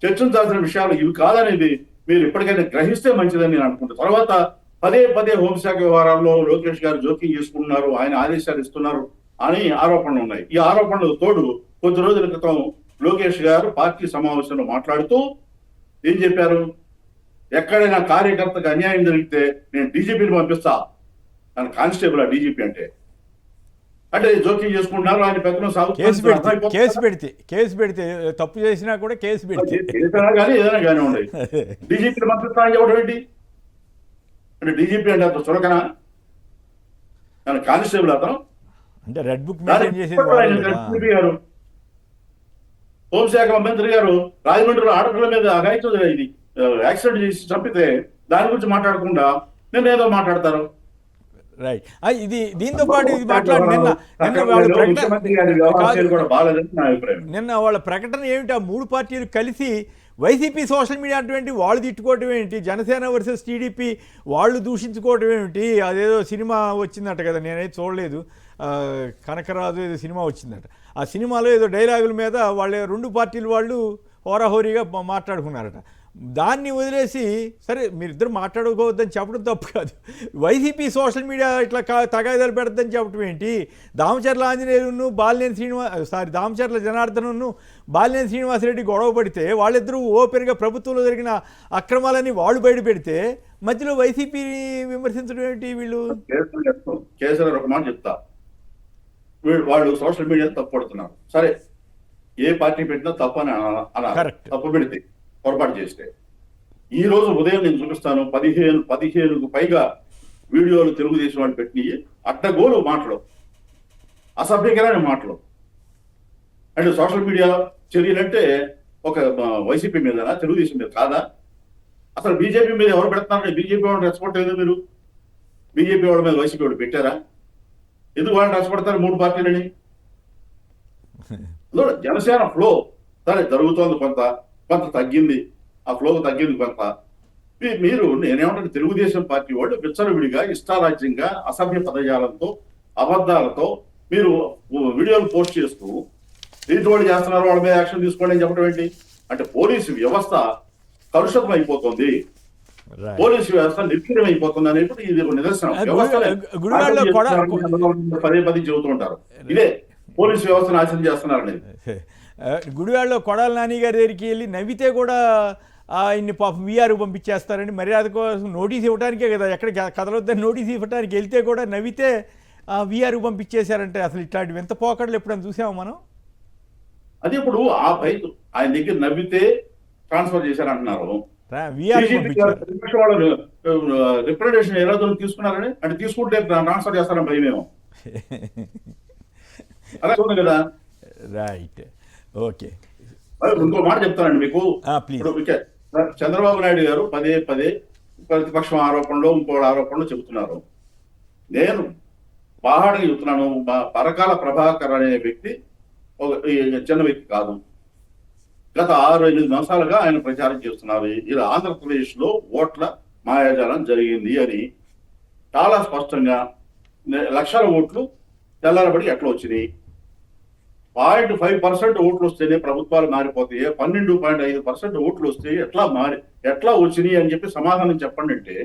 చర్చించాల్సిన విషయాలు ఇవి కాదనేది మీరు ఇప్పటికైనా గ్రహిస్తే మంచిదని నేను అనుకుంటాను. తర్వాత పదే హోంశాఖ వ్యవహారాల్లో లోకేష్ గారు జోక్యం చేసుకుంటున్నారు, ఆయన ఆదేశాలు ఇస్తున్నారు అని ఆరోపణలు ఉన్నాయి. ఈ ఆరోపణలకు తోడు కొద్ది రోజుల క్రితం లోకేష్ గారు పార్టీ సమావేశంలో మాట్లాడుతూ ఏం చెప్పారు? ఎక్కడైనా కార్యకర్తకు అన్యాయం జరిగితే నేను డీజీపీని పంపిస్తా. ఆయన కానిస్టేబుల్ ఆ డీజీపీ అంటే జోక్యం చేసుకుంటున్నారు. ఆయన పెద్దలు కేసు పెడితే తప్పు చేసినా కూడా కేసు పెడితే కానీ ఏదైనా కానీ ఉండదు. డీజీపీని పంపిస్తా అని చెప్పడం ఏంటి? అంటే డీజీపీ అంటే అంత చురకనా? ఆయన కానిస్టేబుల్ అతను అంటే రెడ్ బుక్ గారు హోంశాఖ మంత్రి గారు రాజమండ్రిలో ఆడపిల్ల మీద అఘాయిత్యం ఇది యాక్సిడెంట్ చేసి చంపితే దాని గురించి మాట్లాడకుండా నేను ఏదో మాట్లాడతారు. రైట్. ఇది దీంతో పాటు ఇది మాట్లాడి నిన్న వాళ్ళ ప్రకటన ఏమిటి? ఆ మూడు పార్టీలు కలిసి వైసీపీ సోషల్ మీడియా అటువంటి వాళ్ళు తిట్టుకోవటం ఏంటి, జనసేన వర్సెస్ టీడీపీ వాళ్ళు దూషించుకోవటం ఏమిటి? అదేదో సినిమా వచ్చిందట కదా, నేనైతే చూడలేదు. కనకరాజు ఏదో సినిమా వచ్చిందట. ఆ సినిమాలో ఏదో డైలాగుల మీద వాళ్ళ రెండు పార్టీలు వాళ్ళు హోరాహోరీగా మాట్లాడుకున్నారట. దాన్ని వదిలేసి సరే మీరిద్దరు మాట్లాడుకోవద్దని చెప్పడం తప్పు కాదు, వైసీపీ సోషల్ మీడియా ఇట్లా తగాదాలు పెడద్దని చెప్పడం ఏంటి? దామచర్ల ఆంజనేయులను దామచర్ల జనార్దను బాలినేని శ్రీనివాసరెడ్డి గొడవ పడితే వాళ్ళిద్దరూ ఓపెన్గా ప్రభుత్వంలో జరిగిన అక్రమాలని వాళ్ళు బయట పెడితే మధ్యలో వైసీపీని విమర్శించడం ఏంటి? వీళ్ళు కేసీఆర్ ఒక మాట చెప్తా, వాళ్ళు సోషల్ మీడియా తప్పు పడుతున్నారు. సరే, ఏ పార్టీ పెట్టినా తప్పు అని అన్నారు. తప్పు పెడితే పొరపాటు చేస్తే ఈ రోజు ఉదయం నేను చూపిస్తాను 15కు పైగా వీడియోలు తెలుగుదేశం వాళ్ళు పెట్టి అడ్డగోలు మాటలు, అసభ్యకరమైన మాటలు. అంటే సోషల్ మీడియా చర్యలంటే ఒక వైసీపీ మీదనా, తెలుగుదేశం మీద కాదా? అసలు బీజేపీ మీద ఎవరు పెడుతున్నారంటే బీజేపీ వాళ్ళు రెస్పాండ్ లేదు. మీరు బీజేపీ వాళ్ళ మీద వైసీపీ వాళ్ళు పెట్టారా? ఎందుకు వాళ్ళని రెచ్చగొడతారు మూడు పార్టీలని? జనసేన ఫ్లో సరే జరుగుతోంది, కొంత తగ్గింది, ఆ ఫ్లో తగ్గింది కొంత. మీరు నేనేమంటే తెలుగుదేశం పార్టీ వాళ్ళు విచ్చలవిడిగా ఇష్టారాజ్యంగా అసభ్య పదజాలంతో అబద్ధాలతో మీరు వీడియోలు పోస్ట్ చేస్తూ వాళ్ళు చేస్తున్నారు, వాళ్ళ మీద యాక్షన్ తీసుకోండి అని చెప్పడం ఏంటి? అంటే పోలీసు వ్యవస్థ కలుషితం అయిపోతుంది, పోలీసు వ్యవస్థ నిర్వీర్యం అయిపోతుంది అనేది ఇది నిదర్శనం. పదే చెబుతూ ఉంటారు ఇదే పోలీసు వ్యవస్థ నాశనం చేస్తున్నారు అనేది. గుడివాడలో కొడాల నాని గారి దగ్గరికి వెళ్ళి నవ్వితే కూడా ఆయన్ని పాపం వీఆర్ పంపించేస్తారని మర్యాద కోసం నోటీస్ ఇవ్వడానికే కదా, ఎక్కడ కదలొద్దని నోటీస్ ఇవ్వడానికి వెళ్తే కూడా నవ్వితే వీఆర్ పంపించేశారంటే అసలు ఇట్లాంటివి ఎంత పోకడలు ఎప్పుడైనా చూసాము మనం? అది ఇప్పుడు ఆయన దగ్గర నవ్వితే ట్రాన్స్ఫర్ చేశారంటున్నారు. రిప్రజెంటేషన్ ఎలా తీసుకున్నారని అంటే తీసుకుంటే ట్రాన్స్ఫర్ చేస్తారని భయమేమో. అలా ఉంది కదా. Right, okay. ఇంకో మాట చెప్తానండి మీకు. చంద్రబాబు నాయుడు గారు పదే ప్రతిపక్షం ఆరోపణలో ఇంకో ఆరోపణలు చెబుతున్నారు. నేను బాహాడిగా చెప్తున్నాను, పరకాల ప్రభాకర్ అనే వ్యక్తి ఒక చిన్న వ్యక్తి కాదు. గత 6-8 మాసాలుగా ఆయన ప్రచారం చేస్తున్నారు ఇలా ఆంధ్రప్రదేశ్ లో ఓట్ల మాయాజాలం జరిగింది అని. చాలా స్పష్టంగా లక్షల ఓట్లు తెల్లారబడి ఎట్లా వచ్చినాయి, 0.5% ఓట్లు వస్తేనే ప్రభుత్వాలు మారిపోతాయి, 12.5% ఓట్లు వస్తే ఎట్లా వచ్చినాయి అని చెప్పి సమాధానం చెప్పండి అంటే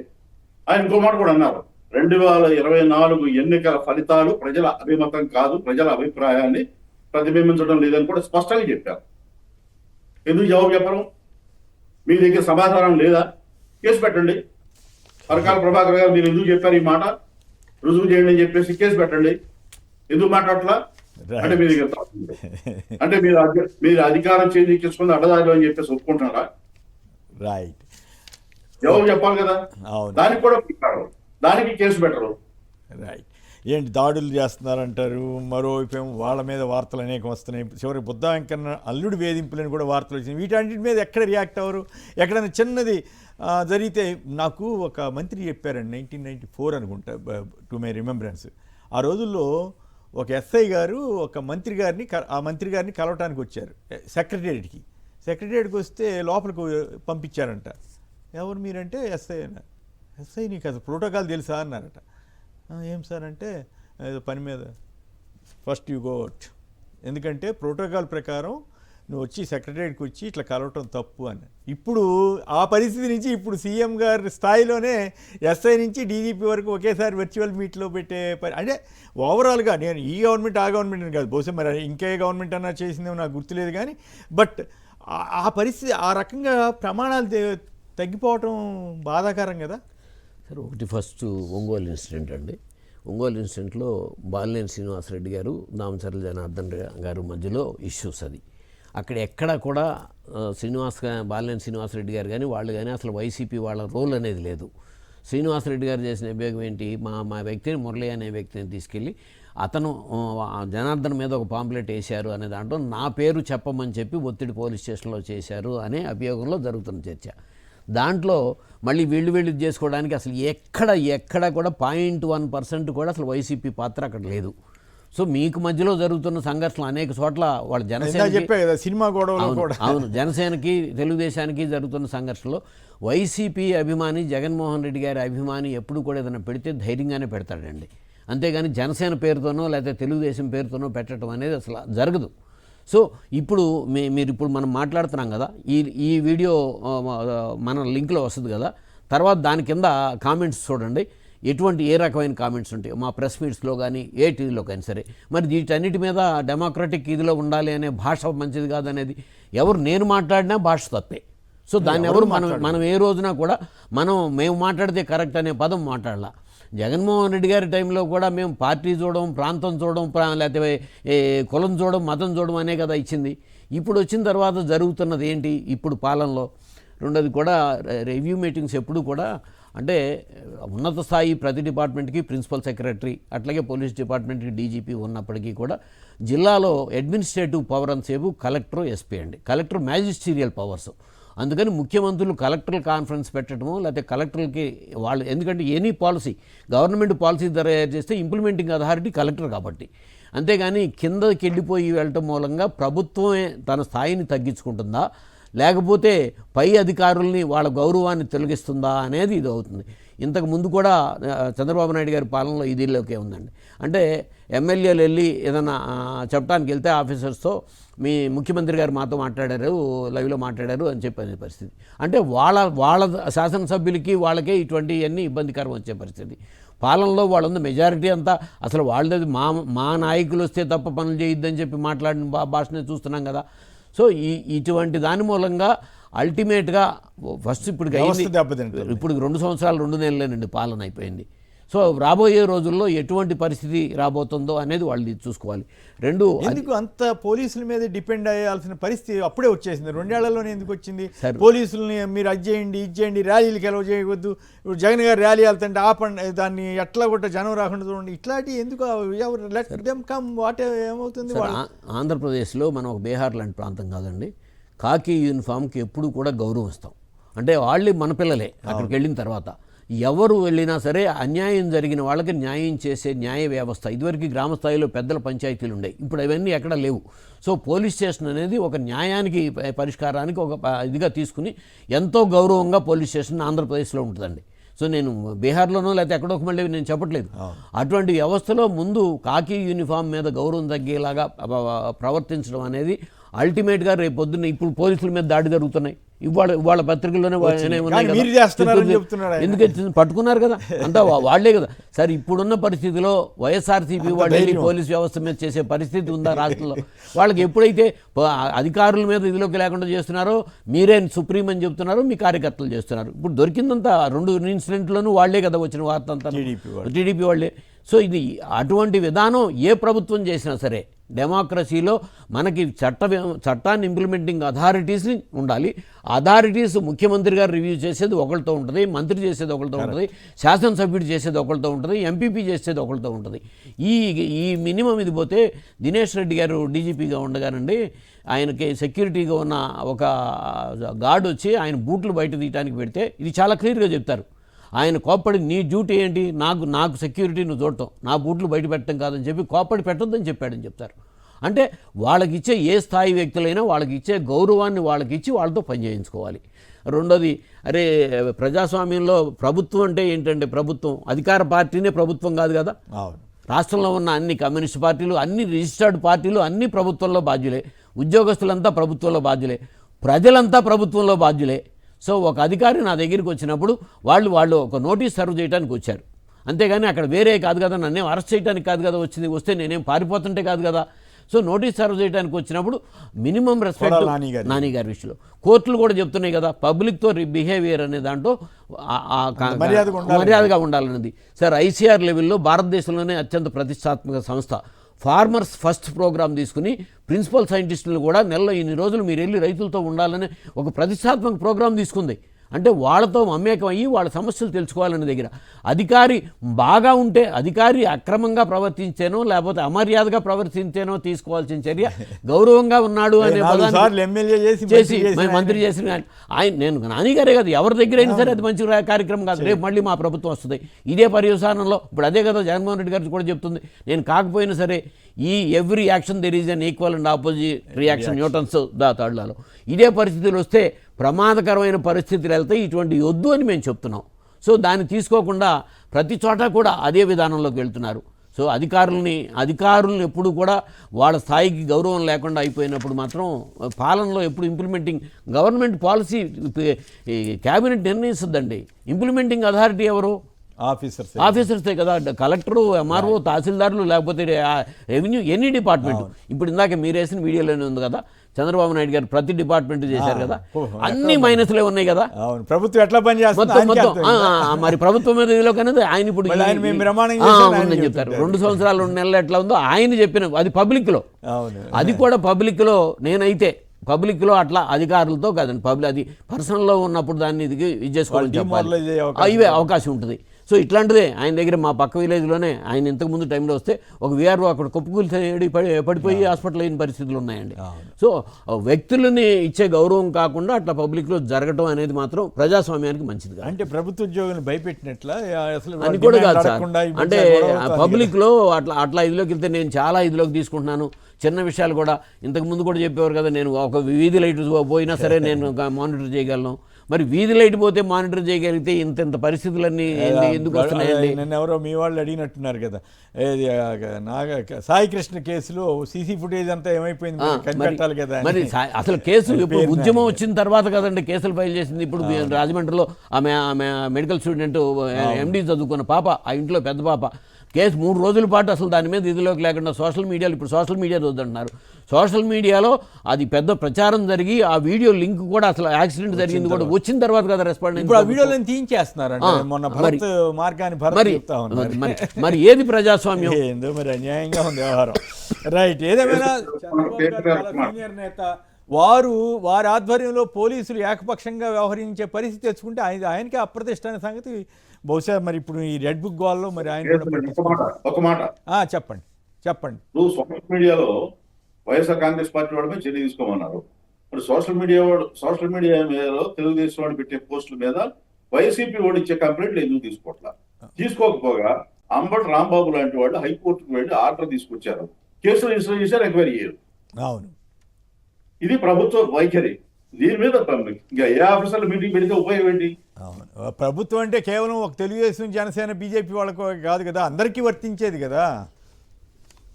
ఆయన ఇంకో మాట కూడా అన్నారు. 2024 ఎన్నికల ఫలితాలు ప్రజల అభిమతం కాదు, ప్రజల అభిప్రాయాన్ని ప్రతిబింబించడం లేదని కూడా స్పష్టంగా చెప్పారు. ఎందుకు జవాబు చెప్పరు? మీ దగ్గర సమాధానం లేదా? కేసు పెట్టండి. పరకాల ప్రభాకర్ గారు మీరు ఎందుకు చెప్పారు ఈ మాట, రుజువు చేయండి అని చెప్పేసి కేసు పెట్టండి. ఎందుకు మాట్లాడట్లా? అంటే మీ దగ్గర అంటే మీరు అధికారం చేంజ్ చేసుకుని అడ్డదారులు అని చెప్పేసి ఒప్పుకుంటున్నారా? రైట్, జవాబు చెప్పాలి కదా. దానికి కూడా దానికి కేసు పెట్టరు. రైట్. ఏంటి దాడులు చేస్తున్నారంటారు, మరోవైపు ఏమో వాళ్ళ మీద వార్తలు అనేకం వస్తున్నాయి, చివరికి బుద్ధ వెంకన్న అల్లుడు వేధింపులని కూడా వార్తలు వచ్చినాయి. వీటన్నిటి మీద ఎక్కడ రియాక్ట్ అవ్వరు? ఎక్కడైనా చిన్నది జరిగితే నాకు ఒక మంత్రి చెప్పారండి, 1994 అనుకుంటా, టు మై రిమెంబరెన్స్. ఆ రోజుల్లో ఒక ఎస్ఐ గారు ఒక ఆ మంత్రి గారిని కలవటానికి వచ్చారు సెక్రటేరియట్కి. సెక్రటేరియట్కి వస్తే లోపలికి పంపించారంట. ఎవరు మీరంటే ఎస్ఐ అన్నారు. ఎస్ఐ నీకు అసలు ప్రోటోకాల్ తెలుసా అన్నారట. ఏం సార్ అంటే ఏదో పని మీద. ఫస్ట్ యూ గో అవుట్, ఎందుకంటే ప్రోటోకాల్ ప్రకారం నువ్వు వచ్చి సెక్రటరీకి వచ్చి ఇట్లా కలవటం తప్పు అని. ఇప్పుడు ఆ పరిస్థితి నుంచి ఇప్పుడు సీఎం గారి స్థాయిలోనే ఎస్ఐ నుంచి డీజీపీ వరకు ఒకేసారి వర్చువల్ మీట్లో పెట్టే అంటే ఓవరాల్గా నేను ఈ గవర్నమెంట్ ఆ గవర్నమెంట్ కాదు, బహుశా మరి ఇంకే గవర్నమెంట్ అన్నా చేసిందేమో నాకు గుర్తులేదు కానీ, బట్ ఆ పరిస్థితి ఆ రకంగా ప్రమాణాలు తగ్గిపోవటం బాధాకరం కదా. సరే, ఒకటి ఫస్ట్ ఒంగోలు ఇన్సిడెంట్ అండి. ఒంగోలు ఇన్సిడెంట్లో బాలినేని శ్రీనివాసరెడ్డి గారు, దామచర్ల జనార్దన్ గారు మధ్యలో ఇష్యూస్ అది. అక్కడ ఎక్కడ కూడా బాలినేని శ్రీనివాసరెడ్డి గారు కానీ వాళ్ళు కానీ అసలు వైసీపీ వాళ్ళ రోల్ అనేది లేదు. శ్రీనివాసరెడ్డి గారు చేసిన అభియోగం ఏంటి, మా వ్యక్తిని మురళి అనే వ్యక్తిని తీసుకెళ్ళి అతను జనార్దన్ మీద ఒక పాంప్లెట్ వేశారు అనే దాంట్లో నా పేరు చెప్పమని చెప్పి ఒత్తిడి పోలీస్ స్టేషన్లో చేశారు అనే అభియోగంలో జరుగుతున్న చర్చ. దాంట్లో మళ్ళీ వీళ్ళు చేసుకోవడానికి అసలు ఎక్కడ కూడా 0.1% కూడా అసలు వైసీపీ పాత్ర అక్కడ లేదు. సో మీకు మధ్యలో జరుగుతున్న సంఘర్షణలు అనేక చోట్ల వాళ్ళ సినిమా అవును, జనసేనకి తెలుగుదేశానికి జరుగుతున్న సంఘర్షణలో వైసీపీ అభిమాని, జగన్మోహన్ రెడ్డి గారి అభిమాని ఎప్పుడు కూడా ఏదైనా పెడితే ధైర్యంగానే పెడతాడండి. అంతేగాని జనసేన పేరుతోనో లేకపోతే తెలుగుదేశం పేరుతోనో పెట్టడం అనేది అసలు జరగదు. సో ఇప్పుడు మీరు మనం మాట్లాడుతున్నాం కదా, ఈ వీడియో మన లింక్లో వస్తుంది కదా, తర్వాత దాని కింద కామెంట్స్ చూడండి, ఏ రకమైన కామెంట్స్ ఉంటాయి మా ప్రెస్ మీట్స్లో కానీ ఏ టీవీలో కానీ సరే. మరి వీటన్నిటి మీద డెమోక్రటిక్ ఇదిలో ఉండాలి అనే భాష మంచిది కాదనేది నేను మాట్లాడినా భాష తప్పే. సో దాన్ని మనం ఏ రోజున కూడా మేము మాట్లాడితే కరెక్ట్ అనే పదం మాట్లాడాల. జగన్మోహన్ రెడ్డి గారి టైంలో కూడా మేము పార్టీ చూడడం, ప్రాంతం చూడడం, లేకపోతే కులం చూడడం, మతం చూడడం అనే కదా ఇచ్చింది. ఇప్పుడు వచ్చిన తర్వాత జరుగుతున్నది ఏంటి ఇప్పుడు పాలనలో? రెండోది కూడా రివ్యూ మీటింగ్స్ ఎప్పుడు కూడా అంటే ఉన్నత స్థాయి ప్రతి డిపార్ట్మెంట్కి ప్రిన్సిపల్ సెక్రటరీ, అట్లాగే పోలీస్ డిపార్ట్మెంట్కి డీజీపీ ఉన్నప్పటికీ కూడా జిల్లాలో అడ్మినిస్ట్రేటివ్ పవర్ అంతసేపు కలెక్టర్, ఎస్పీ అండి. Collector magisterial powers. అందుకని ముఖ్యమంత్రులు కలెక్టర్ల కాన్ఫరెన్స్ పెట్టడము, లేకపోతే కలెక్టర్లకి వాళ్ళు, ఎందుకంటే ఎనీ పాలసీ గవర్నమెంట్ పాలసీ తయారు చేస్తే ఇంప్లిమెంటింగ్ అథారిటీ కలెక్టర్ కాబట్టి. అంతేగాని కిందకి వెళ్ళిపోయి వెళ్ళటం మూలంగా ప్రభుత్వమే తన స్థాయిని తగ్గించుకుంటుందా, లేకపోతే పై అధికారుల్ని వాళ్ళ గౌరవాన్ని తొలగిస్తుందా అనేది ఇది అవుతుంది. ఇంతకు ముందు కూడా చంద్రబాబు నాయుడు గారి పాలనలో ఇదిలోకే ఉందండి. అంటే ఎమ్మెల్యేలు వెళ్ళి ఏదైనా చెప్పడానికి వెళ్తే ఆఫీసర్స్తో మీ ముఖ్యమంత్రి గారు మాతో మాట్లాడారు, లైవ్లో మాట్లాడారు అని చెప్పనే పరిస్థితి. అంటే వాళ్ళ శాసనసభ్యులకి వాళ్ళకే ఇటువంటివన్నీ ఇబ్బందికరం వచ్చే పరిస్థితి. పాలనలో వాళ్ళంతా మెజారిటీ అంతా అసలు వాళ్ళది మా నాయకులు వస్తే తప్ప పనులు చేయొద్దని చెప్పి మాట్లాడిన భాషనే చూస్తున్నాం కదా. సో ఇటువంటి దాని మూలంగా అల్టిమేట్గా ఫస్ట్ ఇప్పుడు 2 సంవత్సరాలు 2 నెలలేనండి పాలన అయిపోయింది. సో రాబోయే రోజుల్లో ఎటువంటి పరిస్థితి రాబోతుందో అనేది వాళ్ళు చూసుకోవాలి. ఎందుకు అంత పోలీసుల మీద డిపెండ్ అయ్యాల్సిన పరిస్థితి అప్పుడే వచ్చేసింది? 2 ఏళ్లలోనే ఎందుకు వచ్చింది? పోలీసుల్ని మీరు అది చేయండి ర్యాలీలకు ఎలా చేయవద్దు, ఇప్పుడు జగన్ గారు ర్యాలీ వెళ్తుంటే ఆపండి, దాన్ని ఎట్లా కూడా జనం రాకుండా చూడండి, ఇట్లాంటివి ఎందుకు? లెట్ దెమ్ కమ్, వాట్ ఏమవుతుంది? ఆంధ్రప్రదేశ్లో మనం ఒక బీహార్ లాంటి ప్రాంతం కాదండి. కాకి యూనిఫామ్కి ఎప్పుడు కూడా గౌరవం ఇస్తాం. అంటే వాళ్ళే మన పిల్లలే. అక్కడికి వెళ్ళిన తర్వాత ఎవరు వెళ్ళినా సరే అన్యాయం జరిగిన వాళ్ళకి న్యాయం చేసే న్యాయ వ్యవస్థ. ఇదివరకు గ్రామ స్థాయిలో పెద్దల పంచాయతీలు ఉండేవి, ఇప్పుడు అవన్నీ ఎక్కడ లేవు. సో పోలీస్ స్టేషన్ అనేది ఒక న్యాయానికి పరిష్కారానికి ఒక ఇదిగా తీసుకుని ఎంతో గౌరవంగా పోలీస్ స్టేషన్ ఆంధ్రప్రదేశ్లో ఉంటుందండి. సో నేను బీహార్లోనో లేకపోతే ఎక్కడో మళ్ళీ నేను చెప్పట్లేదు. అటువంటి వ్యవస్థలో ముందు కాకి యూనిఫామ్ మీద గౌరవం తగ్గేలాగా ప్రవర్తించడం అనేది అల్టిమేట్గా రేపు పొద్దున్న ఇప్పుడు పోలీసుల మీద దాడి జరుగుతున్నాయి. ఇవాళ పత్రికల్లోనే ఎందుకు పట్టుకున్నారు కదా, అంతా వాళ్లే కదా. సరే ఇప్పుడున్న పరిస్థితిలో వైఎస్ఆర్సీపీ వాళ్ళు పోలీస్ వ్యవస్థ మీద చేసే పరిస్థితి ఉందా రాష్ట్రంలో? వాళ్ళకి ఎప్పుడైతే అధికారుల మీద ఇదిలోకి లేకుండా చేస్తున్నారో, మీరే సుప్రీం అని చెప్తున్నారో, మీ కార్యకర్తలు చేస్తున్నారు. ఇప్పుడు దొరికిందంతా 2 ఇన్సిడెంట్లోనూ వాళ్లే కదా వచ్చిన వార్త అంతా, టీడీపీ వాళ్లే. సో ఇది అటువంటి విధానం ఏ ప్రభుత్వం చేసినా సరే డెమోక్రసీలో మనకి చట్టాన్ని ఇంప్లిమెంటింగ్ అథారిటీస్ని ఉండాలి. అథారిటీస్ ముఖ్యమంత్రి గారు రివ్యూ చేసేది ఒకరితో ఉంటుంది, మంత్రి చేసేది ఒకరితో ఉంటుంది, శాసనసభ్యుడు చేసేది ఒకరితో ఉంటుంది, ఎంపీపీ చేసేది ఒకరితో ఉంటుంది. ఈ మినిమం ఇది పోతే దినేష్ రెడ్డి గారు డీజీపీగా ఉండగానండి, ఆయనకి సెక్యూరిటీగా ఉన్న ఒక గార్డ్ వచ్చి ఆయన బూట్లు బయట తీయడానికి పెడితే ఇది చాలా క్లియర్గా చెప్తారు. ఆయన కోప్పడి నీ డ్యూటీ ఏంటి, నాకు సెక్యూరిటీ నువ్వు చూడటం, నా బూట్లు బయట పెట్టడం కాదని చెప్పి కోప్పడి పెట్టొద్దని చెప్పాడని చెప్తారు. అంటే వాళ్ళకి ఇచ్చే ఏ స్థాయి వ్యక్తులైనా వాళ్ళకి ఇచ్చే గౌరవాన్ని వాళ్ళకి ఇచ్చి వాళ్ళతో పనిచేయించుకోవాలి. రెండోది, అరే ప్రజాస్వామ్యంలో ప్రభుత్వం అంటే ఏంటంటే ప్రభుత్వం అధికార పార్టీనే ప్రభుత్వం కాదు కదా. రాష్ట్రంలో ఉన్న అన్ని కమ్యూనిస్ట్ పార్టీలు, అన్ని రిజిస్టర్డ్ పార్టీలు అన్ని ప్రభుత్వంలో బాధ్యులే, ఉద్యోగస్తులంతా ప్రభుత్వంలో బాధ్యులే, ప్రజలంతా ప్రభుత్వంలో బాధ్యులే. సో ఒక అధికారి నా దగ్గరికి వచ్చినప్పుడు వాళ్ళు ఒక నోటీస్ సర్వ్ చేయడానికి వచ్చారు, అంతేగాని అక్కడ వేరే కాదు కదా, నన్నేం అరెస్ట్ చేయడానికి కాదు కదా వస్తే నేనేం పారిపోతుంటే కాదు కదా. సో నోటీస్ సర్వ్ చేయడానికి వచ్చినప్పుడు మినిమం రెస్పెక్ట్ నానిగారి విషయంలో కోర్టులు కూడా చెప్తున్నాయి కదా, పబ్లిక్తో బిహేవియర్ అనే దాంట్లో మర్యాదగా ఉండాలన్నది. సార్ ఐసీఆర్ లెవెల్లో భారతదేశంలోనే అత్యంత ప్రతిష్టాత్మక సంస్థ ఫార్మర్స్ ఫస్ట్ ప్రోగ్రామ్ తీసుకుని ప్రిన్సిపల్ సైంటిస్టులు కూడా నెలలో ఇన్ని రోజులు మీరు వెళ్ళి రైతులతో ఉండాలని ఒక ప్రతిష్టాత్మక ప్రోగ్రాం తీసుకుంది. అంటే వాళ్ళతో మమేకం అయ్యి వాళ్ళ సమస్యలు తెలుసుకోవాలనే దగ్గర అధికారి బాగా ఉంటే, అధికారి అక్రమంగా ప్రవర్తించేనో లేకపోతే అమర్యాదగా ప్రవర్తించేనో తీసుకోవాల్సిన చర్య గౌరవంగా ఉన్నాడు అనే చేసి మంత్రి చేసిన ఆయన, నేను నానిగారే కాదు ఎవరి దగ్గర అయినా సరే అది మంచి కార్యక్రమం కాదు. రేపు మళ్ళీ మా ప్రభుత్వం వస్తుంది ఇదే పర్యవసానంలో. ఇప్పుడు అదే కదా జగన్మోహన్ రెడ్డి గారు కూడా చెప్తుంది, నేను కాకపోయినా సరే ఈ every action there is an equal and opposite reaction, Newton's the third లాలో. ఇదే పరిస్థితులు వస్తే ప్రమాదకరమైన పరిస్థితులు వెళ్తాయి, ఇటువంటి వద్దు అని మేము చెప్తున్నాం. సో దాన్ని తీసుకోకుండా ప్రతి చోట కూడా అదే విధానంలోకి వెళ్తున్నారు. సో అధికారులను ఎప్పుడు కూడా వాళ్ళ స్థాయికి గౌరవం లేకుండా అయిపోయినప్పుడు మాత్రం పాలనలో ఎప్పుడు ఇంప్లిమెంటింగ్ గవర్నమెంట్ పాలసీ క్యాబినెట్ నిర్ణయిస్తుందండి, ఇంప్లిమెంటింగ్ అథారిటీ ఎవరు? ఆఫీసర్సే కదా, కలెక్టరు, ఎంఆర్ఓ, తహసీల్దారులు, లేకపోతే రెవెన్యూ, ఎనీ డిపార్ట్మెంట్. ఇప్పుడు ఇందాక మీరు వేసిన వీడియోలోనే ఉంది కదా, చంద్రబాబు నాయుడు గారు ప్రతి డిపార్ట్మెంట్ చేశారు కదా, అన్ని మైనస్లే ఉన్నాయి కదా. ప్రభుత్వం ఎట్లా పనిచేస్తుంది మొత్తం మరి ప్రభుత్వం మీద ఇదిలో కనేది ఆయన ఇప్పుడు ఉందని చెప్తారు. 2 సంవత్సరాలు 2 నెలలు ఎట్లా ఉందో ఆయన చెప్పిన అది పబ్లిక్లో, అది కూడా పబ్లిక్లో. నేనైతే పబ్లిక్లో అట్లా అధికారులతో కాదండి, అది పర్సనల్లో ఉన్నప్పుడు దాన్ని ఇది చేసుకోవాలని చెప్పాలి, ఇవే అవకాశం ఉంటుంది. సో ఇట్లాంటిదే ఆయన దగ్గర మా పక్క విలేజ్లోనే ఆయన ఇంతకుముందు టైంలో వస్తే ఒక వీఆర్ఓ అక్కడ కుప్పకూలి పడిపోయి హాస్పిటల్ అయిన పరిస్థితులు ఉన్నాయండి. సో వ్యక్తులని ఇచ్చే గౌరవం కాకుండా అట్లా పబ్లిక్లో జరగటం అనేది మాత్రం ప్రజాస్వామ్యానికి మంచిది కాదు. అంటే ప్రభుత్వ ఉద్యోగులను భయపెట్టినట్లా అని కూడా కాదు సార్. అంటే పబ్లిక్లో అట్లా ఇదిలోకి వెళ్తే నేను చాలా ఇదిలోకి తీసుకుంటున్నాను. చిన్న విషయాలు కూడా ఇంతకుముందు కూడా చెప్పేవారు కదా, నేను ఒక వీధి లైట్ పోయినా సరే నేను మానిటర్ చేయగలను. మరి వీధి లైట్ పోతే మానిటర్ చేయగలిగితే ఇంత పరిస్థితులన్నీ ఎందుకు వస్తున్నాయండి? నన్ను ఎవరో మీ వాళ్ళు అడిగినట్టున్నారు కదా, సాయి కృష్ణ కేసులో సీసీ ఫుటేజ్ అంతా ఏమైపోయింది కనిపెట్టాలి కదా. మరి అసలు కేసు ఇప్పుడు ఉద్యమం వచ్చిన తర్వాత కదండి కేసులు ఫైల్ చేసింది. ఇప్పుడు రాజమండ్రిలో ఆమె మెడికల్ స్టూడెంట్ ఎండీ చదువుకున్న పాప, ఆ ఇంట్లో పెద్ద పాప, కేసు 3 రోజుల పాటు అసలు దాని మీద ఇదిలోకి లేకుండా సోషల్ మీడియాలో, ఇప్పుడు సోషల్ మీడియా వద్దంటున్నారు, సోషల్ మీడియాలో అది పెద్ద ప్రచారం జరిగి ఆ వీడియో లింక్ కూడా అసలు యాక్సిడెంట్ జరిగింది కూడా వచ్చిన తర్వాత కదా రెస్పాండ్. ఇప్పుడు ఆ వీడియోలను తీయించేస్తున్నారు. మరి ఏది ప్రజాస్వామ్యం? ఏందో మరి అన్యాయంగా ఉంది వ్యవహారం. రైట్, ఏదేమైనా సీనియర్ నేత వారి ఆధ్వర్యంలో పోలీసులు ఏకపక్షంగా వ్యవహరించే పరిస్థితి తెచ్చుకుంటే ఆయనకే అప్రతిష్ట అనే సంగతి బహుశా మరి ఇప్పుడు ఈ రెడ్ బుక్ గోల్లో మరి ఆయన ఒక మాట చెప్పండి. నువ్వు సోషల్ మీడియాలో వైఎస్ఆర్ కాంగ్రెస్ పార్టీ వాడిపై చర్య తీసుకోమన్నారు. మరి సోషల్ మీడియా మీదలో తెలుగుదేశం వాడు పెట్టే పోస్టుల మీద వైసీపీ వాడు ఇచ్చే కంప్లైంట్లు ఎందుకు తీసుకోకపోగా అంబటి రాంబాబు లాంటి వాళ్ళు హైకోర్టుకు వెళ్ళి ఆర్డర్ తీసుకొచ్చారు, కేసులు రిజిస్టర్ చేశారు, ఎంక్వైరీ చేయరు. అవును, ఇది ప్రభుత్వ వైఖరి. దీని మీద ఇంకా ఏ ఆఫీసర్లు మీటింగ్ పెడితే ఉపయోగం ఏంటి? అవును, ప్రభుత్వం అంటే కేవలం ఒక తెలుగుదేశం, జనసేన, బీజేపీ వాళ్ళకు కాదు కదా, అందరికీ వర్తించేది కదా.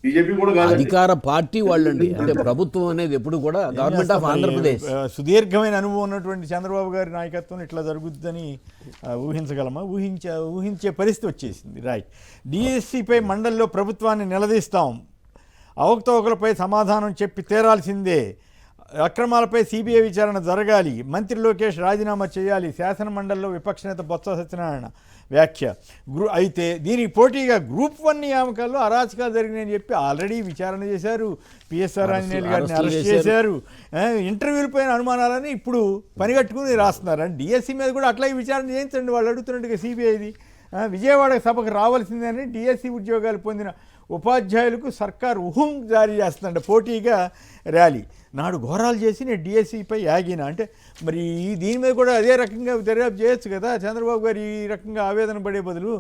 బీజేపీ కూడా కాదు, అధికార పార్టీ వాళ్ళండి. అంటే ప్రభుత్వం అనేది ఎప్పుడు కూడా గవర్నమెంట్ ఆఫ్ ఆంధ్రప్రదేశ్. సుదీర్ఘమైన అనుభవం ఉన్నటువంటి చంద్రబాబు గారి నాయకత్వం ఇట్లా జరుగుతుందని ఊహించగలమా? ఊహించే పరిస్థితి వచ్చేసింది. రైట్, డిఎస్సిపై మండలిలో ప్రభుత్వాన్ని నిలదీస్తాం, అవకతవకలపై సమాధానం చెప్పి తీరాల్సిందే. అక్రమాలపై సిబిఐ విచారణ జరగాలి, మంత్రి లోకేష్ రాజీనామా చేయాలి, శాసన మండలిలో విపక్ష నేత బొత్స సత్యనారాయణ వ్యాఖ్య. అయితే దీనికి పోటీగా గ్రూప్ 1 నియామకాల్లో అరాచకాలు జరిగినాయని చెప్పి ఆల్రెడీ విచారణ చేశారు, పిఎస్ఆర్ ఆంజనేయులు గారిని అరెస్ట్ చేశారు. ఇంటర్వ్యూలపైన అనుమానాలని ఇప్పుడు పనిగట్టుకుని రాస్తున్నారు. అంటే డిఎస్సి మీద కూడా అట్లాగే విచారణ చేయించండి వాళ్ళు అడుగుతున్నట్టుగా సిబిఐది. విజయవాడ సభకు రావాల్సిందని డిఎస్సి ఉద్యోగాలు పొందిన ఉపాధ్యాయులకు సర్కారు ఊహం జారీ చేస్తుందంట పోటీగా ర్యాలీ. నాడు ఘోరాలు చేసి నేను డిఎస్సిపై యాగిన అంటే మరి దీని మీద కూడా అదే రకంగా దర్యాప్తు చేయొచ్చు కదా చంద్రబాబు గారు ఈ రకంగా ఆవేదన పడే బదులు.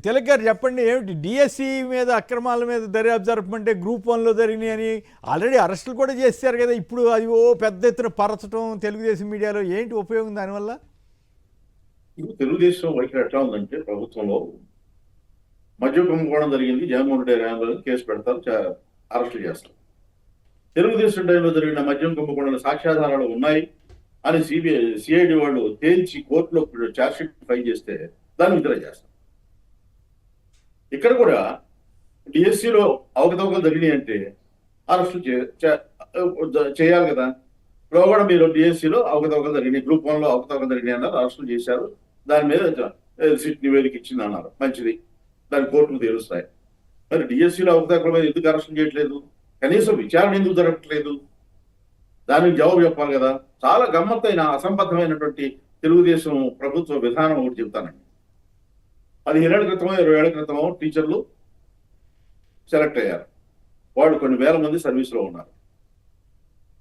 తిలక్ గారు చెప్పండి, ఏమిటి డిఎస్సి మీద అక్రమాల మీద దర్యాప్తు జరపమంటే గ్రూప్ 1లో జరిగినాయి అని ఆల్రెడీ అరెస్టులు కూడా చేశారు కదా, ఇప్పుడు అది పెద్ద ఎత్తున పరచడం తెలుగుదేశం మీడియాలో ఏంటి ఉపయోగం దానివల్ల? తెలుగుదేశం వైఖరి ఎట్లా ఉందంటే ప్రభుత్వంలో మద్య కుంభకోణం జరిగింది, జగన్మోహన్ రెడ్డి హయాంలో కేసు పెడతారు, అరెస్టులు చేస్తారు. తెలుగుదేశం టైంలో జరిగిన మద్యం కుంభకోణంలో సాక్ష్యాధారాలు ఉన్నాయి అని సిఐడి వాళ్ళు తేల్చి కోర్టులో ఛార్జ్షీట్ ఫైల్ చేస్తే దాన్ని విత్డ్రా చేస్తారు. ఇక్కడ కూడా డిఎస్సిలో అవకతవకలు జరిగినాయి అంటే అరెస్టులు చేయాలి కదా. ఇప్పుడు కూడా మీరు డిఎస్సిలో అవకతవకలు జరిగినాయి, గ్రూప్ 1లో అవకతవకలు జరిగినాయి అన్నారు, అరెస్టులు చేశారు, దాని మీద సిట్ నివేదిక ఇచ్చింది అన్నారు, మంచిది, దాని కోర్టులు తేలుస్తాయి. మరి డిఎస్సిలో అవకతవకల మీద ఎందుకు అరెస్టులు చేయట్లేదు, కనీసం విచారణ ఎందుకు జరగట్లేదు, దానికి జవాబు చెప్పాలి కదా. చాలా గమ్మత్తైన అసంబద్ధమైనటువంటి తెలుగుదేశం ప్రభుత్వ విధానం ఒకటి చెప్తానండి. 15 ఏళ్ల క్రితమో 20 ఏళ్ల క్రితమో టీచర్లు సెలెక్ట్ అయ్యారు, వాళ్ళు కొన్ని వేల మంది సర్వీస్లో ఉన్నారు,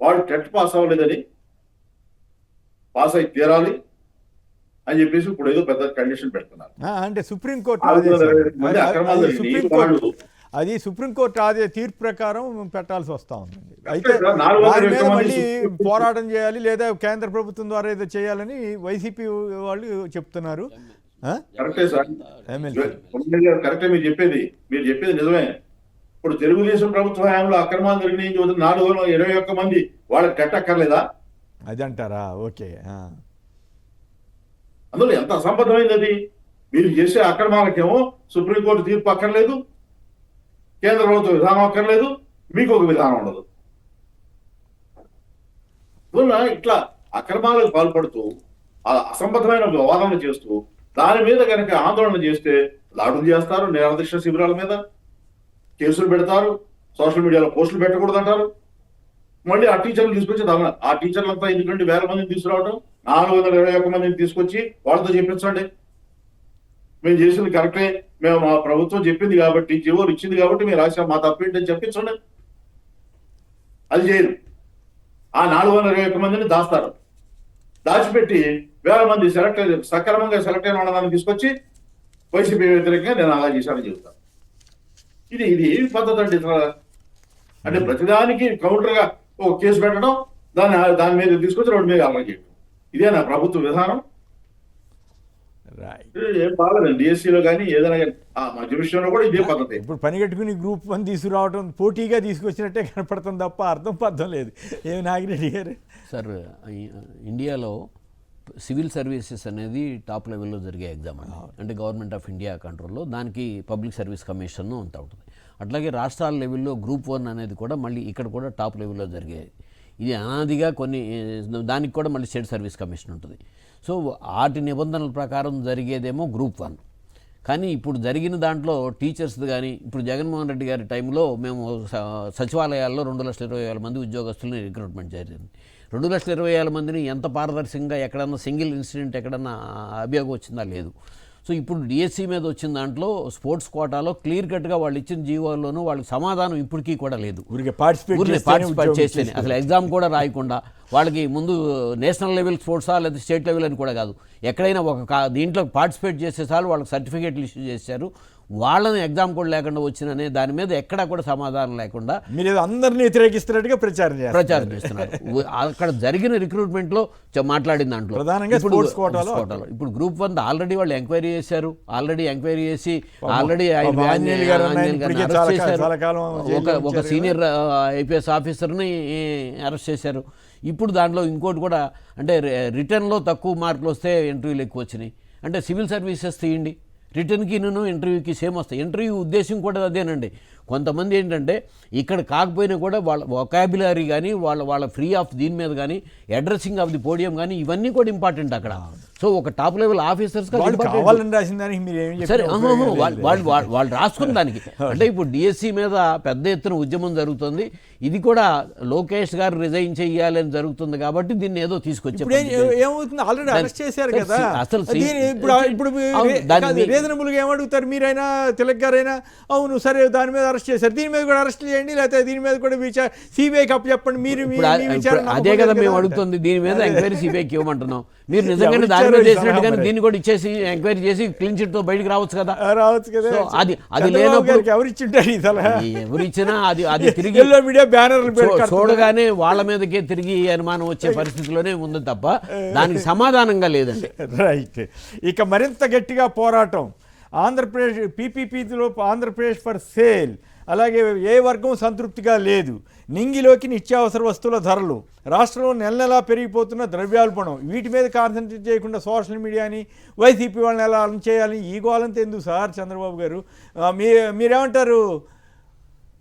వాళ్ళు టెట్ పాస్ అవ్వలేదని పాస్ అయి తీరాలి అని చెప్పేసి ఇప్పుడు ఏదో పెద్ద కండిషన్ పెడుతున్నారు. అంటే సుప్రీంకోర్టు అది సుప్రీంకోర్టు ఆదే తీర్పు ప్రకారం పెట్టాల్సి వస్తూ ఉందండి. అయితే దాని మీద మళ్ళీ పోరాటం చేయాలి లేదా కేంద్ర ప్రభుత్వం ద్వారా ఏదో చేయాలని వైసీపీ వాళ్ళు చెప్తున్నారు. కరెక్టే సార్, కరెక్టే మీరు చెప్పేది నిజమే. ఇప్పుడు తెలుగుదేశం ప్రభుత్వ హయాంలో అక్రమాలు జరిగినాయి 421 మంది వాళ్ళకి కట్టక్కర్లేదా? అది అంటారా? ఓకే. అందులో ఎంత అసంబద్ధమైంది అది. మీరు చేసే అక్రమాలకేమో సుప్రీంకోర్టు తీర్పు అక్కర్లేదు, కేంద్ర ప్రభుత్వ విధానం అక్కర్లేదు, మీకు ఒక విధానం ఉండదు. ఇట్లా అక్రమాలకు పాల్పడుతూ అసంబద్ధమైన వాదనలు చేస్తూ దాని మీద కనుక ఆందోళన చేస్తే దాడులు చేస్తారు, నిరాదీక్ష శిబిరాల మీద కేసులు పెడతారు, సోషల్ మీడియాలో పోస్టులు పెట్టకూడదు అంటారు. మళ్ళీ ఆ టీచర్లు తీసుకొచ్చి ఆ టీచర్లంతా ఎందుకంటే వేల మందిని తీసుకురావడం, 421 మందిని తీసుకొచ్చి వాళ్ళతో చెప్పించండి, మేము చేసింది కరెక్టే, మేము మా ప్రభుత్వం చెప్పింది కాబట్టి, జీవోలు ఇచ్చింది కాబట్టి మేము రాసాం, మా తప్పేంటని చెప్పించండి. అది చేయరు. ఆ 421 మందిని దాస్తారు, దాచిపెట్టి వేల మంది సక్రమంగా సెలెక్ట్ అయిన వాళ్ళని తీసుకొచ్చి వైసీపీ వ్యతిరేకంగా నేను అలా చేశానని చెబుతాను. ఇది ఏమి పద్ధతి అండి? అంటే ప్రతిదానికి కౌంటర్ గా ఒక కేసు పెట్టడం, దాని మీద తీసుకొచ్చి రోడ్డు మీద అలా చేయడం, ఇదేనా ప్రభుత్వ విధానం? ఏం బాగాలేదండి డిఎస్సిలో కానీ ఏదైనా కానీ ఆ మధ్య విషయంలో కూడా ఇదే పద్ధతి. ఇప్పుడు పని కట్టుకుని గ్రూప్ 1 తీసుకురావడం పోటీగా తీసుకొచ్చినట్టే కనపడుతుంది తప్ప అర్థం లేదు. ఏమి నాగిరెడ్డి గారు? సార్, ఇండియాలో సివిల్ సర్వీసెస్ అనేది టాప్ లెవెల్లో జరిగే ఎగ్జామ్ అండి. అంటే గవర్నమెంట్ ఆఫ్ ఇండియా కంట్రోల్లో, దానికి పబ్లిక్ సర్వీస్ కమిషన్ అంతా ఉంటుంది. అట్లాగే రాష్ట్రాల లెవెల్లో గ్రూప్ 1 అనేది కూడా మళ్ళీ ఇక్కడ కూడా టాప్ లెవెల్లో జరిగేది. ఇది అనాదిగా దానికి కూడా మళ్ళీ స్టేట్ సర్వీస్ కమిషన్ ఉంటుంది. సో వాటి నిబంధనల ప్రకారం జరిగేదేమో గ్రూప్ 1. కానీ ఇప్పుడు జరిగిన దాంట్లో టీచర్స్ది కానీ, ఇప్పుడు జగన్మోహన్ రెడ్డి గారి టైంలో మేము సచివాలయాల్లో 2,20,000 మంది ఉద్యోగస్తుల్ని రిక్రూట్మెంట్ జరిగింది. 2,20,000 మందిని ఎంత పారదర్శకంగా ఎక్కడన్నా సింగిల్ ఇన్సిడెంట్ ఎక్కడన్నా అభియోగం వచ్చిందా? లేదు. సో ఇప్పుడు డిఎస్సి మీద వచ్చిన దాంట్లో స్పోర్ట్స్ కోటాలో క్లియర్ కట్గా వాళ్ళు ఇచ్చిన జీవోల్లోనూ వాళ్ళకి సమాధానం ఇప్పటికీ కూడా లేదు. పార్టిసిపేట్ చేస్తేనే అసలు ఎగ్జామ్ కూడా రాయకుండా వాళ్ళకి ముందు నేషనల్ లెవెల్ స్పోర్ట్సా లేదా స్టేట్ లెవెల్ అని కూడా కాదు, ఎక్కడైనా దీంట్లో పార్టిసిపేట్ చేసేసారి వాళ్ళకి సర్టిఫికేట్లు ఇష్యూ చేశారు, వాళ్ళని ఎగ్జామ్ కూడా లేకుండా వచ్చిననే దాని మీద ఎక్కడా కూడా సమాధానం లేకుండా మీరు అందరినీ వ్యతిరేకిస్తున్నట్టుగా ప్రచారం చేస్తున్నారు. అక్కడ జరిగిన రిక్రూట్మెంట్లో మాట్లాడిన దాంట్లో ఇప్పుడు గ్రూప్ 1 ఆల్రెడీ వాళ్ళు ఎంక్వైరీ చేశారు, ఆల్రెడీ ఒక సీనియర్ ఐపీఎస్ ఆఫీసర్ని అరెస్ట్ చేశారు. ఇప్పుడు దాంట్లో ఇంకోటి కూడా, అంటే రిటర్న్లో తక్కువ మార్కులు వస్తే ఇంటర్వ్యూలు ఎక్కువ వచ్చినాయి. అంటే సివిల్ సర్వీసెస్ తీయండి, రిటర్న్కి ఇంటర్వ్యూకి సేమ్ వస్తాయి. ఇంటర్వ్యూ ఉద్దేశం కూడా అదేనండి. కొంతమంది ఏంటంటే ఇక్కడ కాకపోయినా కూడా వాళ్ళ వొకాబులరీ కానీ వాళ్ళ ఫ్రీ ఆఫ్ దీని మీద కానీ అడ్రస్సింగ్ ఆఫ్ ది పోడియం కానీ ఇవన్నీ కూడా ఇంపార్టెంట్ అక్కడ. సో ఒక టాప్ లెవెల్ ఆఫీసర్స్ కావాలని రాసిన దానికి మీరు ఏమి సరే వాళ్ళు రాసుకున్న దానికి అంటే ఇప్పుడు డిఎస్సి మీద పెద్ద ఎత్తున ఉద్యమం జరుగుతుంది. ఇది కూడా లోకేష్ గారు రిజైన్ చేయాలని జరుగుతుంది కాబట్టి దీన్ని ఏదో తీసుకొచ్చారు. ఏమవుతుంది, ఆల్రెడీ అరెస్ట్ చేశారు కదా. అసలు ఇప్పుడు రీజనబుల్గా ఏమడుగుతారు మీరైనా, తిలక్ గారైనా, అవును సరే దాని మీద అరెస్ట్ చేశారు, దీని మీద కూడా అరెస్ట్ చేయండి, లేకపోతే దీని మీద కూడా సిబిఐకి అప్పు చెప్పండి. మీరు అదే కదా మేము అడుగుతుంది, దీని మీద ఎంక్వైరీ సిబిఐకి ఇవ్వమంటున్నాం. మీరు నిజంగానే దాని మీద చేసినట్టు కానీ దీన్ని కూడా ఇచ్చేసి ఎంక్వైరీ చేసి క్లీన్ చిట్ తో బయటకు రావచ్చు కదా. అది లేనప్పుడు ఎవరిచ్చినా అది తిరిగి చూడగానే వాళ్ళ మీదకే తిరిగి అనుమానం వచ్చే పరిస్థితిలోనే ఉంది తప్ప దానికి సమాధానంగా లేదండి. రైట్. ఇక మరింత గట్టిగా పోరాటం ఆంధ్రప్రదేశ్ పీపీపీలో ఆంధ్రప్రదేశ్ ఫర్ సేల్. అలాగే ఏ వర్గం సంతృప్తిగా లేదు. నింగిలోకి నిత్యావసర వస్తువుల ధరలు, రాష్ట్రంలో నెల నెలా పెరిగిపోతున్న ద్రవ్యోల్బణం, వీటి మీద కాన్సన్ట్రేట్ చేయకుండా సోషల్ మీడియాని వైసీపీ వాళ్ళని ఎలా అన్ చేయాలి, ఈ గోలంతా ఎందుకు సార్ చంద్రబాబు గారు? మీరేమంటారు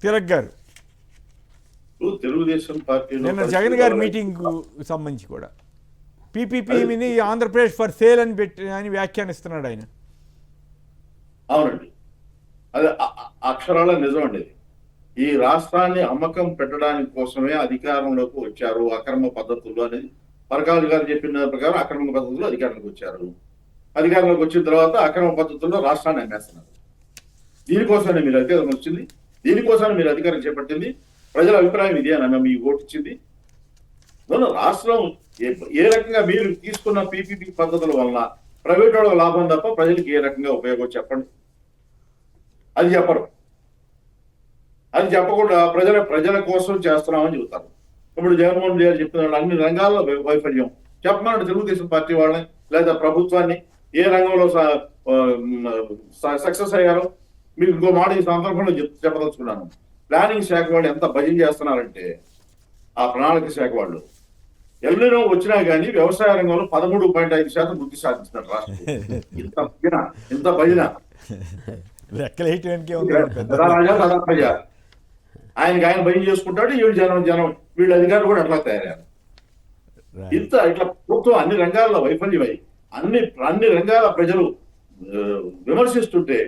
తిలక్ గారు? తెలుగుదేశం పార్టీ నిన్న జగన్ గారి మీటింగ్ సంబంధించి కూడా పీపీపీ ఆంధ్రప్రదేశ్ ఫర్ సేల్ అని వ్యాఖ్యానిస్తున్నాడు ఆయన. అవునండి, అది అక్షరాల నిజం అండి. ఈ రాష్ట్రాన్ని అమ్మకం పెట్టడానికి కోసమే అధికారంలోకి వచ్చారు అక్రమ పద్ధతుల్లో అనేది పరకాల గారు చెప్పిన ప్రకారం అక్రమ పద్ధతుల్లో అధికారంలోకి వచ్చారు. అధికారంలోకి వచ్చిన తర్వాత అక్రమ పద్ధతుల్లో రాష్ట్రాన్ని అమ్మేస్తున్నారు. దీనికోసమే మీరు అధికారం వచ్చింది, దీనికోసమే మీరు అధికారం చేపట్టింది. ప్రజల అభిప్రాయం ఇదే అని మీ ఓటు ఇచ్చింది. రాష్ట్రం ఏ రకంగా మీరు తీసుకున్న పీపీపీ పద్ధతుల వలన ప్రైవేట్ వాళ్ళ లాభం తప్ప ప్రజలకు ఏ రకంగా ఉపయోగం చెప్పండి. అది చెప్పరు. అది చెప్పకుండా ప్రజల కోసం చేస్తున్నామని చెబుతారు. ఇప్పుడు జగన్మోహన్ రెడ్డి గారు చెప్పిన అన్ని రంగాల్లో వైఫల్యం చెప్పమన్నాడు తెలుగుదేశం పార్టీ వాళ్ళని లేదా ప్రభుత్వాన్ని. ఏ రంగంలో సక్సెస్ అయ్యారో మీకు ఇంకో మాట ఈ సందర్భంలో చెప్పదలుచుకున్నాను. ప్లానింగ్ శాఖ వాళ్ళు ఎంత భజన చేస్తున్నారంటే ఆ ప్రణాళిక శాఖ వాళ్ళు ఎల్లినో వచ్చినా కానీ వ్యవసాయ రంగంలో 13.5% వృద్ధి సాధించినారు రాష్ట్రం. ఇంత భజన ఆయన భయం చేసుకుంటాడు. జనం వీళ్ళ అధికారులు కూడా అట్లా తయారయ్యారు. ఇట్లా ప్రభుత్వం అన్ని రంగాల్లో వైఫల్యమై అన్ని రంగాల ప్రజలు విమర్శిస్తుంటే,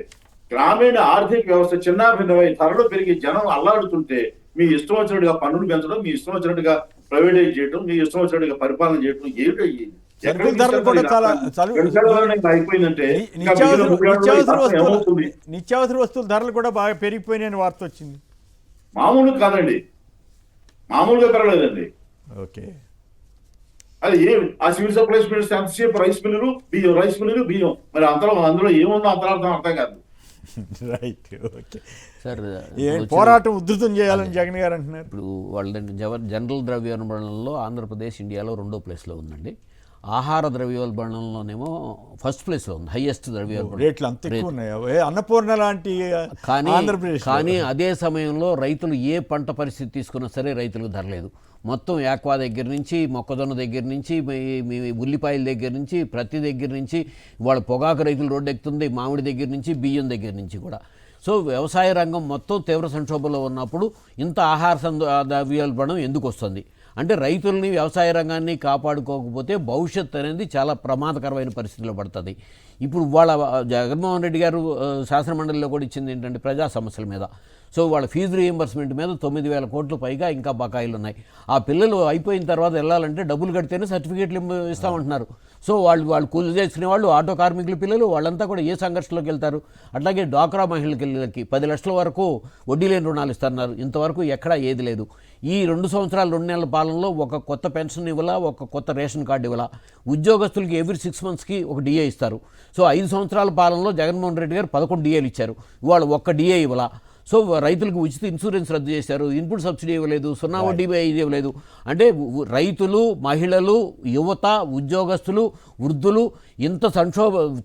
గ్రామీణ ఆర్థిక వ్యవస్థ చిన్నాభిన్నమై ధరలు పెరిగి జనం అల్లాడుతుంటే మీ ఇష్టం వచ్చినట్టుగా పన్నులు పెంచడం, మీ ఇష్టం వచ్చినట్టుగా ప్రైవేటైజ్ చేయడం, మీ ఇష్టం వచ్చినట్టుగా పరిపాలన చేయడం ఏమిటో అయిపోయిందంటే నిత్యావసర వస్తువుల ధరలు కూడా బాగా పెరిగిపోయినాయని వార్త వచ్చింది. మామూలు కాదండి, మామూలుగా పెరగలేదండి. ఓకే, అది ఆ సివిల్ సప్లైస్ మినిస్టర్ ఎంతసేపు రైస్ మిల్లులు బియ్యం మరి అందులో ఏముందో అంతరార్థం అర్థం కాదు. రైట్. ఓకే సార్, పోరాటం ఉధృతం చేయాలని జగన్ గారు అంటున్నారు. ఇప్పుడు వాళ్ళ జనరల్ ద్రవ్యోల్బణంలో ఆంధ్రప్రదేశ్ ఇండియాలో 2వ ప్లేస్లో ఉందండి. ఆహార ద్రవ్యోల్బణంలోనేమో ఫస్ట్ ప్లేస్లో ఉంది, హైయెస్ట్ ద్రవ్యోల్బణం. రేట్లు అంత ఎక్కువ ఉన్నాయి, అన్నపూర్ణ లాంటి. కానీ అదే సమయంలో రైతులు ఏ పంట పరిస్థితి తీసుకున్నా సరే రైతులకు ధర లేదు. మొత్తం యాక్వా దగ్గర నుంచి, మొక్కజొన్న దగ్గర నుంచి, ఉల్లిపాయల దగ్గర నుంచి, ప్రతి దగ్గర నుంచి వాళ్ళ పొగాకు రైతులు రోడ్డు ఎక్కుతుంది, మామిడి దగ్గర నుంచి, బియ్యం దగ్గర నుంచి కూడా. సో వ్యవసాయ రంగం మొత్తం తీవ్ర సంక్షోభంలో ఉన్నప్పుడు ఇంత ఆహార ద్రవ్యోల్బణం ఎందుకు వస్తుంది అంటే రైతుల్ని, వ్యవసాయ రంగాన్ని కాపాడుకోకపోతే భవిష్యత్తు అనేది చాలా ప్రమాదకరమైన పరిస్థితిలో పడుతుంది. ఇప్పుడు వాళ్ళ జగన్మోహన్ రెడ్డి గారు శాసనమండలిలో కూడా ఇచ్చింది ఏంటంటే ప్రజా సమస్యల మీద. సో వాళ్ళ ఫీజు రీఎంబర్స్మెంట్ మీద 9,000 కోట్ల పైగా ఇంకా బకాయిలు ఉన్నాయి. ఆ పిల్లలు అయిపోయిన తర్వాత వెళ్ళాలంటే డబ్బులు కడితేనే సర్టిఫికేట్లు ఇస్తామంటున్నారు. సో వాళ్ళు కూలి చేసుకునే వాళ్ళు, ఆటో కార్మికుల పిల్లలు వాళ్ళంతా కూడా ఏ సంఘర్షణలోకి వెళ్తారు. అట్లాగే డ్వాక్రా మహిళలకి 10 లక్షల వరకు వడ్డీ లేని రుణాలు ఇస్తున్నారు. ఇంతవరకు ఎక్కడా ఏది లేదు. ఈ 2 సంవత్సరాలు 2 నెలల పాలనలో ఒక కొత్త పెన్షన్ ఇవ్వాలా, ఒక కొత్త రేషన్ కార్డు ఇవ్వాలా. ఉద్యోగస్తులకి ఎవ్రీ 6 మంత్స్కి ఒక డిఏ ఇస్తారు. సో 5 సంవత్సరాల పాలనలో జగన్మోహన్ రెడ్డి గారు 11 డిఏలు ఇచ్చారు, వాళ్ళు ఒక్క డిఏ ఇవ్వాలా. సో రైతులకు ఉచిత ఇన్సూరెన్స్ రద్దు చేశారు, ఇన్పుట్ సబ్సిడీ ఇవ్వలేదు, 0 వడ్డీ ఇవ్వలేదు. అంటే రైతులు, మహిళలు, యువత, ఉద్యోగస్తులు, వృద్ధులు ఇంత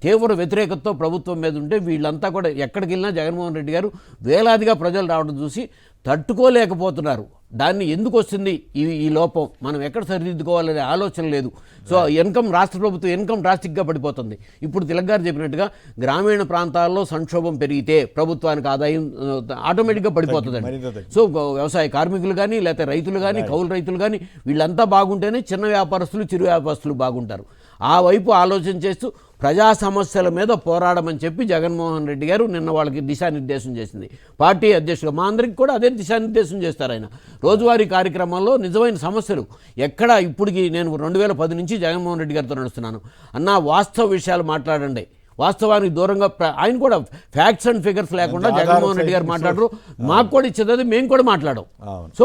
తీవ్ర వ్యతిరేకతతో ప్రభుత్వం మీద ఉంటే వీళ్ళంతా కూడా ఎక్కడికి వెళ్ళినా జగన్మోహన్ రెడ్డి గారు వేలాదిగా ప్రజలు రావడం చూసి తట్టుకోలేకపోతున్నారు. దాన్ని ఎందుకు వస్తుంది ఈ లోపం, మనం ఎక్కడ సరిదిద్దుకోవాలనే ఆలోచన లేదు. సో ఇన్కమ్, రాష్ట్ర ప్రభుత్వం ఇన్కమ్ డ్రాస్టిక్గా పడిపోతుంది. ఇప్పుడు తిలక్ గారు చెప్పినట్టుగా గ్రామీణ ప్రాంతాల్లో సంక్షోభం పెరిగితే ప్రభుత్వానికి ఆదాయం ఆటోమేటిక్గా పడిపోతుందండి. సో వ్యవసాయ కార్మికులు కానీ, లేకపోతే రైతులు కానీ, కౌలు రైతులు కానీ, వీళ్ళంతా బాగుంటేనే చిన్న వ్యాపారస్తులు, చిరు వ్యాపారస్తులు బాగుంటారు. ఆ వైపు ఆలోచన చేస్తూ ప్రజా సమస్యల మీద పోరాడమని చెప్పి జగన్మోహన్ రెడ్డి గారు నిన్న వాళ్ళకి దిశానిర్దేశం చేసింది. పార్టీ అధ్యక్షుడు మా అందరికి కూడా అదే దిశానిర్దేశం చేస్తారు ఆయన. రోజువారీ కార్యక్రమాల్లో నిజమైన సమస్యలు ఎక్కడ, ఇప్పటికి నేను 2010 నుంచి జగన్మోహన్ రెడ్డి గారితో నడుస్తున్నాను అన్న, వాస్తవ విషయాలు మాట్లాడండి, వాస్తవానికి దూరంగా ఆయన కూడా ఫ్యాక్ట్స్ అండ్ ఫిగర్స్ లేకుండా జగన్మోహన్ రెడ్డి గారు మాట్లాడరు. మాకు కూడా ఇచ్చేది మేము కూడా మాట్లాడం. సో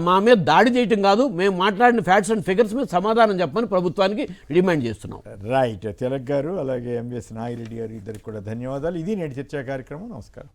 మా మీద దాడి చేయటం కాదు, మేము మాట్లాడిన ఫ్యాక్ట్స్ అండ్ ఫిగర్స్ మీద సమాధానం చెప్పమని ప్రభుత్వానికి డిమాండ్ చేస్తున్నాం. రైట్. తిలక్ గారు అలాగే ఎంవిఎస్ నాగిరెడ్డి గారు ఇద్దరికి కూడా ధన్యవాదాలు. ఇది నేటి చర్చా కార్యక్రమం. నమస్కారం.